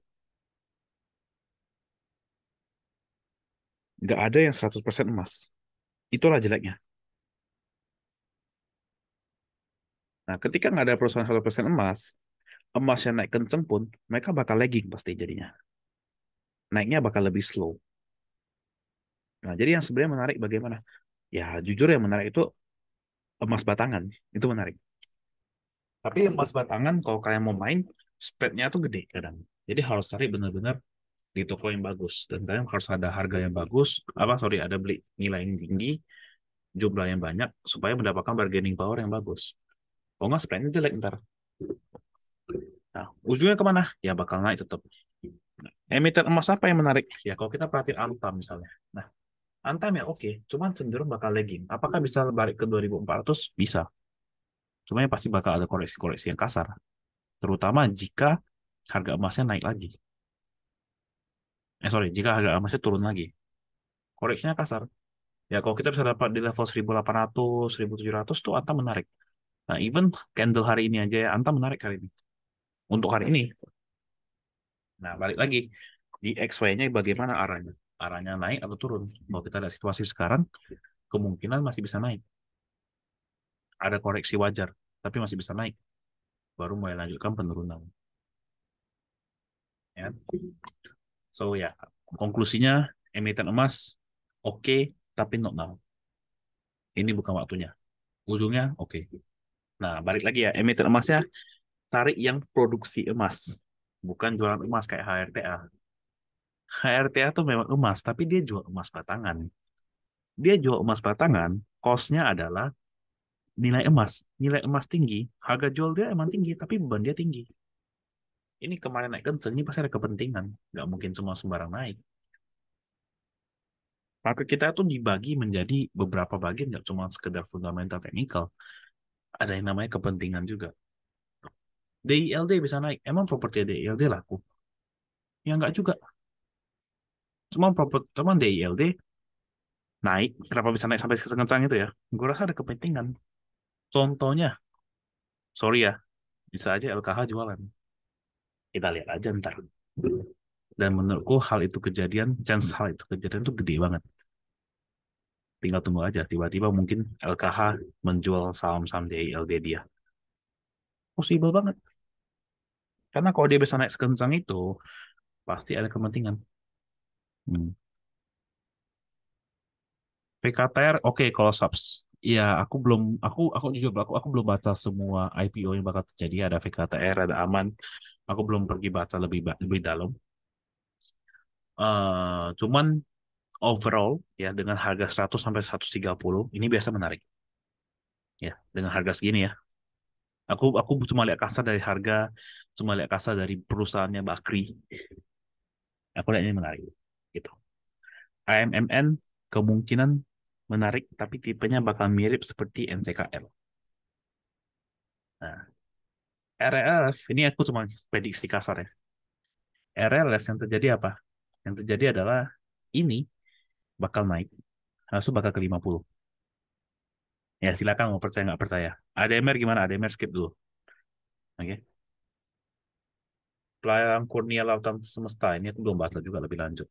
nggak ada yang 100% emas. Itulah jeleknya. Nah, ketika nggak ada perusahaan 100% emas, emas yang naik kenceng pun, mereka bakal lagging pasti jadinya. Naiknya bakal lebih slow. Nah, jadi yang sebenarnya menarik bagaimana? Ya, jujur yang menarik itu emas batangan. Itu menarik. Tapi emas batangan kalau kalian mau main, spreadnya tuh gede kadang. Jadi harus cari benar-benar di toko yang bagus. Dan kalian harus ada harga yang bagus, ada beli nilai yang tinggi, jumlah yang banyak, supaya mendapatkan bargaining power yang bagus. Kalau nggak spreadnya jelek ntar. Nah, ujungnya kemana? Ya bakal naik tetap. Nah, emiten emas apa yang menarik? Ya kalau kita perhatiin Antam misalnya. Nah, Antam ya oke, cuman cenderung bakal lagging. Apakah bisa balik ke 2400? Bisa. Cuma yang pasti bakal ada koreksi-koreksi yang kasar. Terutama jika harga emasnya naik lagi. Jika harga emasnya turun lagi. Koreksinya kasar. Ya kalau kita bisa dapat di level 1800, 1700 tuh Antam menarik. Nah, even candle hari ini aja ya, Antam menarik hari ini. Untuk hari ini. Nah, balik lagi. Di XY-nya bagaimana arahnya? Arahnya naik atau turun? Kalau kita lihat situasi sekarang, kemungkinan masih bisa naik. Ada koreksi wajar, tapi masih bisa naik. Baru mulai lanjutkan penurunan. Ya. So ya, konklusinya emiten emas oke, tapi not now. Ini bukan waktunya. Ujungnya oke. Nah, balik lagi ya, emiten emasnya cari yang produksi emas, bukan jualan emas kayak HRTA. HRTA tuh memang emas, tapi dia jual emas batangan. Dia jual emas batangan, cost-nya adalah nilai emas. Nilai emas tinggi, harga jual dia emang tinggi, tapi beban dia tinggi. Ini kemarin naik kenceng, ini pasti ada kepentingan. Nggak mungkin semua sembarang naik. Maka kita tuh dibagi menjadi beberapa bagian, nggak cuma sekedar fundamental teknikal. Ada yang namanya kepentingan juga. DILD bisa naik. Emang properti DILD laku? Ya nggak juga. Cuma DILD naik. Kenapa bisa naik sampai sekencang itu ya? Gue rasa ada kepentingan. Contohnya, sorry ya, bisa aja LKH jualan. Kita lihat aja ntar. Dan menurutku hal itu kejadian, chance hal itu kejadian itu gede banget. Tinggal tunggu aja. Tiba-tiba mungkin LKH menjual saham-saham DILD dia. Possible banget. Karena kalau dia bisa naik sekencang itu, pasti ada kepentingan. Hmm. VKTR, oke kalau subs. Ya, aku jujur, aku belum baca semua IPO yang bakal terjadi. Ada VKTR, ada Aman. Aku belum pergi baca lebih dalam. Cuman overall ya dengan harga 100 sampai 130 ini biasa menarik ya dengan harga segini ya. Aku cuma lihat kasar dari perusahaannya Bakri. Aku lihat ini menarik gitu. AMMN kemungkinan menarik tapi tipenya bakal mirip seperti NCKL. Nah, RLF ini aku cuma prediksi kasar ya. RLS yang terjadi apa? Yang terjadi adalah ini bakal naik, langsung bakal ke 50. Ya silakan mau percaya nggak percaya. ADMR gimana? ADMR skip dulu. Oke. Pelayaran Kurnia Lautan Semesta ini aku belum baca juga lebih lanjut.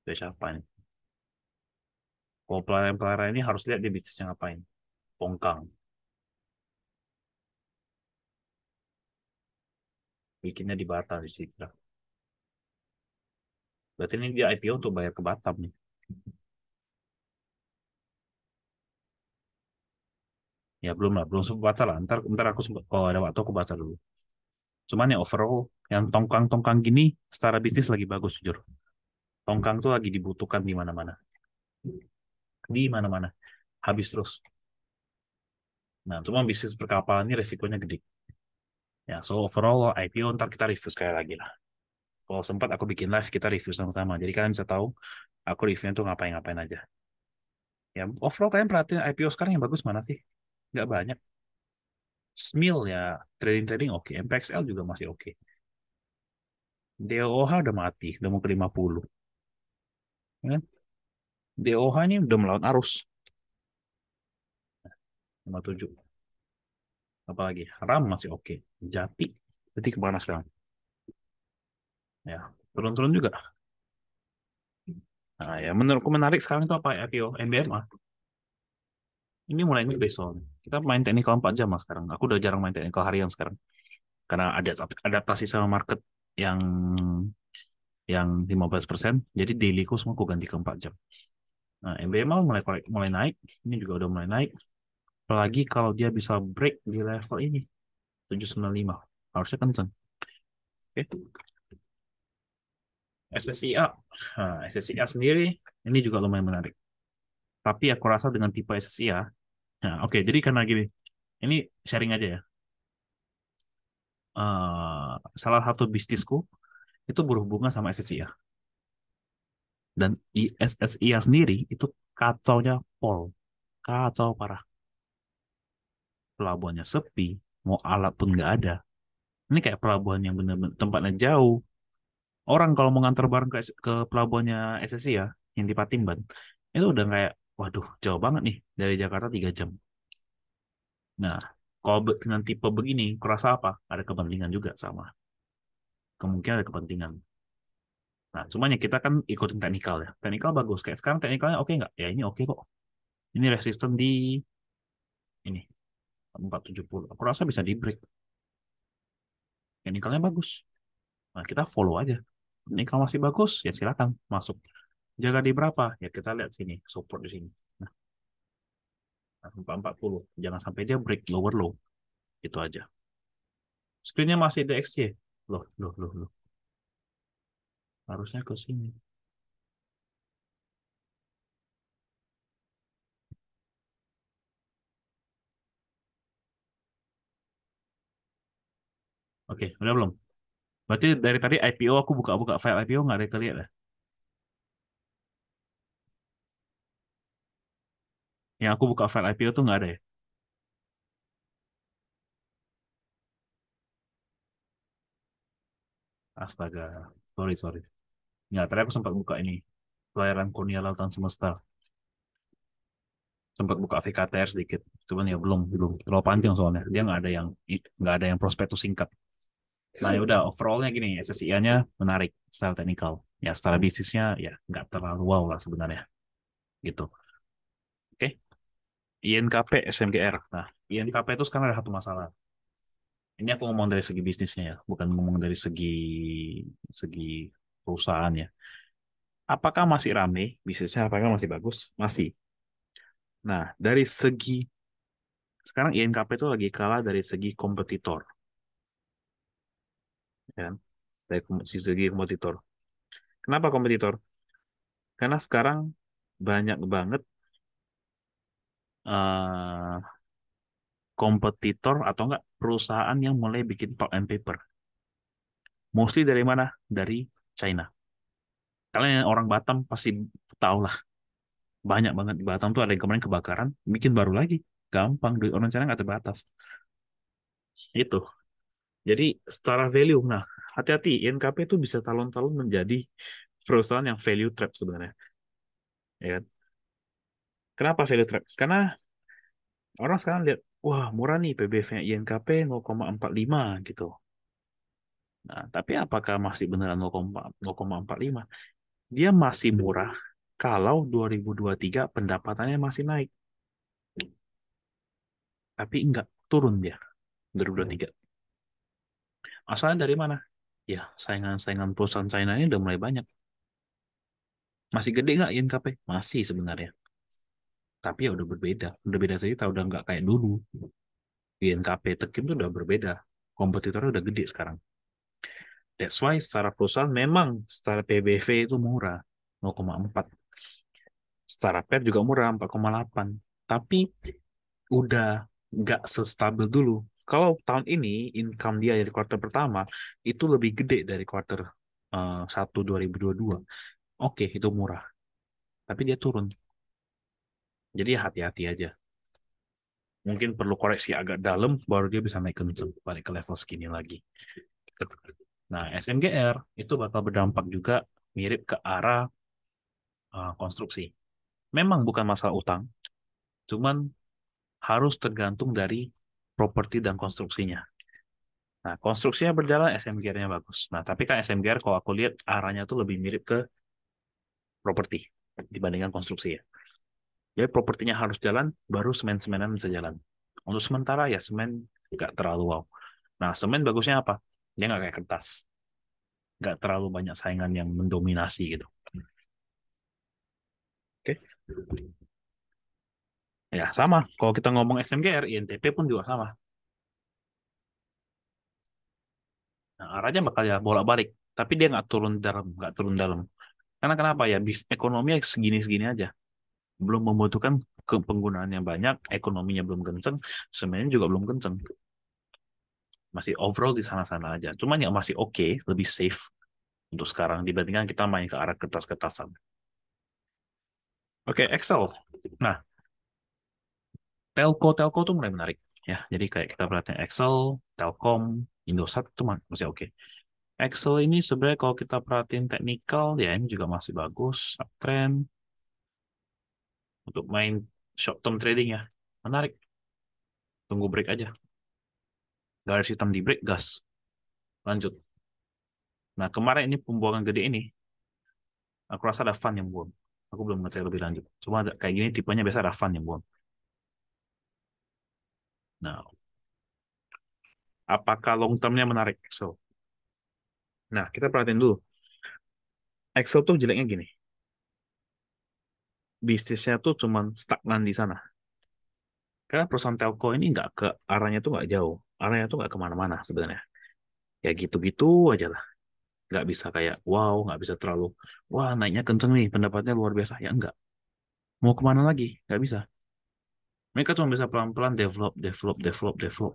Dari siapa ini? Kalau pelayaran ini harus lihat dia bisnisnya ngapain. Pongkang. Bikinnya di Batam di situ. Berarti ini dia IPO untuk bayar ke Batam nih. Ya belum lah, belum sempat baca lah. Ntar aku sempat, kalau ada waktu aku baca dulu. Cuman ya overall, yang tongkang-tongkang gini secara bisnis lagi bagus jujur. Tongkang tuh lagi dibutuhkan di mana-mana. Di mana-mana. Habis terus. Nah, cuma bisnis perkapalan ini resikonya gede. Ya, so overall IPO ntar kita review sekali lagi lah. Kalau sempat aku bikin live, kita review sama-sama. Jadi kalian bisa tahu aku reviewnya tuh ngapain-ngapain aja. Ya, overall kalian perhatiin IPO sekarang yang bagus mana sih? Nggak banyak. Smil ya, trading-trading oke. MPXL juga masih oke. DOH udah mati, udah mau ke 50. Ya kan? DOH ini udah melawan arus. 57. Apalagi, RAM masih oke. Jati, berarti kemana sekarang? Ya, turun-turun juga. Nah, ya menurutku menarik sekarang itu apa IPO? NBMA. Ini mulai mid soalnya. Kita main teknikal 4 jam mas sekarang. Aku udah jarang main teknikal harian sekarang. Karena ada adaptasi sama market yang 15%. Jadi dailyku semua aku ganti ke 4 jam. Nah, MBMA mulai naik. Ini juga udah mulai naik. Apalagi kalau dia bisa break di level ini. 795. Harusnya kenceng. Oke. SSIA. Nah, SSIA sendiri ini juga lumayan menarik. Tapi aku rasa dengan tipe SSIA. Nah, oke. Jadi karena gini. Ini sharing aja ya. Salah satu bisnisku itu berhubungan sama SSIA. Dan SSIA sendiri itu kacaunya pol. Kacau parah. Pelabuhannya sepi, mau alat pun nggak ada. Ini kayak pelabuhan yang benar-benar tempatnya jauh. Orang kalau mau nganter barang ke pelabuhannya SSIA yang di Patimban, itu udah kayak, waduh, jauh banget nih dari Jakarta 3 jam. Nah, kalau dengan tipe begini, kurasa apa? Ada kepentingan juga sama. Kemungkinan ada kepentingan. Nah, cuman ya kita kan ikutin teknikal ya. Teknikal bagus. Kayak sekarang teknikalnya oke nggak? Ya ini oke kok. Ini resisten di ini 470. Aku rasa bisa di break. Teknikalnya bagus. Nah, kita follow aja. Teknikal masih bagus, ya silakan masuk. Jaga di berapa? Ya kita lihat sini, support di sini. Nah, 440. Jangan sampai dia break lower low. Itu aja. Screen-nya masih DXY. Loh, loh, loh, loh. Harusnya ke sini. Oke, udah belum? Berarti dari tadi IPO aku buka-buka file IPO nggak ada kelihatan ya? Yang aku buka file IPO tuh nggak ada ya? Astaga, sorry, sorry. Nggak, tadi aku sempat buka ini. Pelayaran Kurnia Lautan Semesta. Sempat buka VKTR sedikit. Cuman ya belum terlalu panjang soalnya. Dia nggak ada yang prospektus singkat. Nah ya udah overallnya gini, SSIA-nya menarik secara teknikal. Ya secara bisnisnya ya nggak terlalu wow lah sebenarnya. Gitu. Oke. INKP SMGR. Nah, INKP itu sekarang ada satu masalah. Ini aku ngomong dari segi bisnisnya ya, bukan ngomong dari segi segi perusahaan ya. Apakah masih rame bisnisnya? Apakah masih bagus? Masih. Nah, dari segi sekarang INKP itu lagi kalah dari segi kompetitor, ya kan? Dari segi kompetitor. Kenapa kompetitor? Karena sekarang banyak banget eh, kompetitor atau enggak perusahaan yang mulai bikin pulp and paper. Mostly dari mana? Dari China. Kalian yang orang Batam pasti tahu lah. Banyak banget di Batam tuh ada yang kemarin kebakaran, bikin baru lagi. Gampang, duit orang China nggak terbatas. Itu. Jadi secara value, nah hati-hati, INKP itu bisa talon-talon menjadi perusahaan yang value trap sebenarnya. Ya kan? Kenapa value trap? Karena orang sekarang lihat, wah murah nih PBV-nya INKP 0,45 gitu. Nah, tapi apakah masih beneran 0,45? Dia masih murah kalau 2023 pendapatannya masih naik. Tapi enggak, turun dia 2023. Asalnya dari mana? Ya, saingan-saingan perusahaan China ini udah mulai banyak. Masih gede nggak INKP? Masih sebenarnya. Tapi ya udah berbeda. Udah beda cerita, udah nggak kayak dulu. INKP Tekim tuh udah berbeda. Kompetitornya udah gede sekarang. That's why secara perusahaan memang secara PBV itu murah. 0,4. Secara PER juga murah 4,8. Tapi udah nggak sestabil dulu. Kalau tahun ini income dia dari kuartal pertama itu lebih gede dari kuartal 1 2022. Oke, itu murah. Tapi dia turun. Jadi ya hati-hati aja. Mungkin perlu koreksi agak dalam baru dia bisa naik kenceng balik ke level segini lagi. Nah, SMGR itu bakal berdampak juga mirip ke arah konstruksi. Memang bukan masalah utang, cuman harus tergantung dari properti dan konstruksinya. Nah, konstruksinya berjalan, SMGR-nya bagus. Nah, tapi kan SMGR kalau aku lihat arahnya tuh lebih mirip ke properti dibandingkan konstruksi ya. Jadi propertinya harus jalan, baru semen-semenan bisa jalan. Untuk sementara ya semen nggak terlalu wow. Nah, semen bagusnya apa? Dia nggak kayak kertas. Nggak terlalu banyak saingan yang mendominasi gitu. Oke. Ya, sama. Kalau kita ngomong SMGR, INTP pun juga sama. Nah, arahnya bakal ya bolak-balik. Tapi dia nggak turun dalam, nggak turun dalam. Karena kenapa ya? Ekonomi segini-segini aja. Belum membutuhkan penggunaan yang banyak, ekonominya belum kenceng, semennya juga belum kenceng. Masih overall di sana-sana aja. Cuman ya masih oke, lebih safe untuk sekarang dibandingkan kita main ke arah kertas-kertasan. Oke, Excel. Nah, telco tuh mulai menarik ya. Jadi kayak kita perhatiin Excel, Telkom, Indosat itu masih oke. Excel ini sebenarnya kalau kita perhatiin teknikal ya ini juga masih bagus, uptrend untuk main short term trading ya. Menarik. Tunggu break aja. Gak ada sistem di break, gas. Lanjut. Nah, kemarin ini pembuangan gede ini, aku rasa ada fund yang buang. Aku belum ngecek lebih lanjut. Cuma kayak gini tipenya biasa ada fund yang buang. Nah, apakah long termnya menarik Excel? Nah, kita perhatiin dulu. Excel tuh jeleknya gini. Bisnisnya tuh cuman stagnan di sana. Karena perusahaan telco ini nggak ke arahnya tuh nggak jauh. Arahnya tuh nggak kemana-mana sebenarnya. Ya gitu-gitu aja lah. Nggak bisa kayak, wow, nggak bisa terlalu, wah naiknya kenceng nih, pendapatnya luar biasa. Ya enggak. Mau kemana lagi? Nggak bisa. Mereka cuma bisa pelan-pelan develop, develop, develop, develop.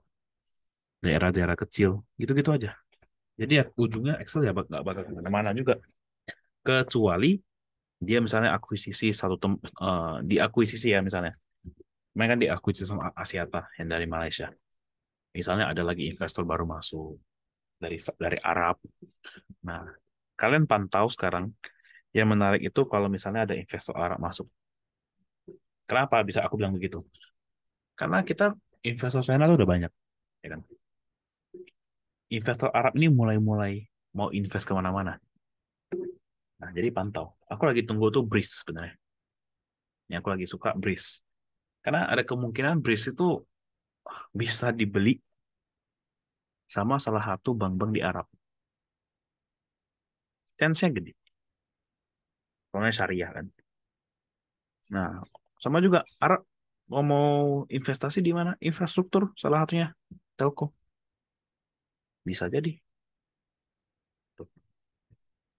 Daerah-daerah kecil. Gitu-gitu aja. Jadi ya ujungnya Excel ya nggak bakal kemana-mana juga. Kecuali dia misalnya akuisisi diakuisisi ya misalnya. Mereka kan diakuisisi sama Axiata yang dari Malaysia. Misalnya ada lagi investor baru masuk dari Arab. Nah, kalian pantau sekarang yang menarik itu kalau misalnya ada investor Arab masuk. Kenapa bisa aku bilang begitu? Karena kita investor China itu udah banyak, ya kan? Investor Arab ini mulai-mulai mau invest kemana-mana. Nah, jadi pantau. Aku lagi tunggu tuh Breeze sebenarnya. Ini aku lagi suka Breeze. Karena ada kemungkinan Breeze itu bisa dibeli sama salah satu bank-bank di Arab. Chance-nya gede. Soalnya syariah kan. Nah, sama juga Arab mau investasi di mana? Infrastruktur salah satunya. Telco. Bisa jadi.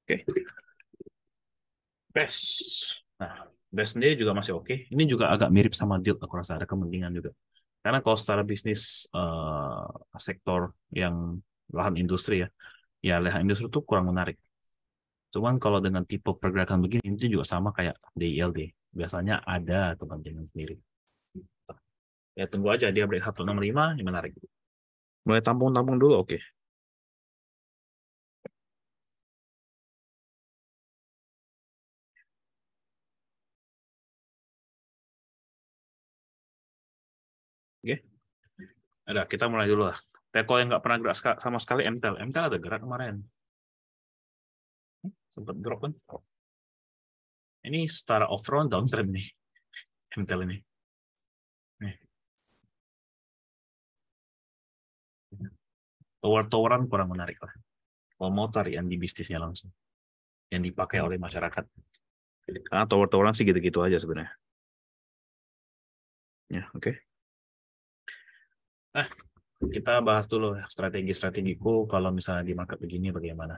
Oke. Best. Nah, Best sendiri juga masih oke. Ini juga agak mirip sama Deal, aku rasa ada kepentingan juga. Karena kalau secara bisnis sektor yang lahan industri ya, ya lahan industri itu kurang menarik. Cuman kalau dengan tipe pergerakan begini, itu juga sama kayak DILD. Biasanya ada kepentingan sendiri. Ya tunggu aja dia break 165, yang menarik. Mulai tampung-tampung dulu, oke. Oke, ada kita mulai dulu lah. Teko yang nggak pernah gerak sama sekali MTEL. MTEL ada gerak kemarin. Sempat drop kan. Ini secara overall downtrend nih. MTEL ini. Nih, tower-toweran kurang menarik lah. Kalau mau cari yang di bisnisnya langsung. Yang dipakai oleh masyarakat. Karena tower-toweran sih gitu-gitu aja sebenarnya. Ya, oke. Kita bahas dulu ya strategi-strategiku kalau misalnya di market begini bagaimana.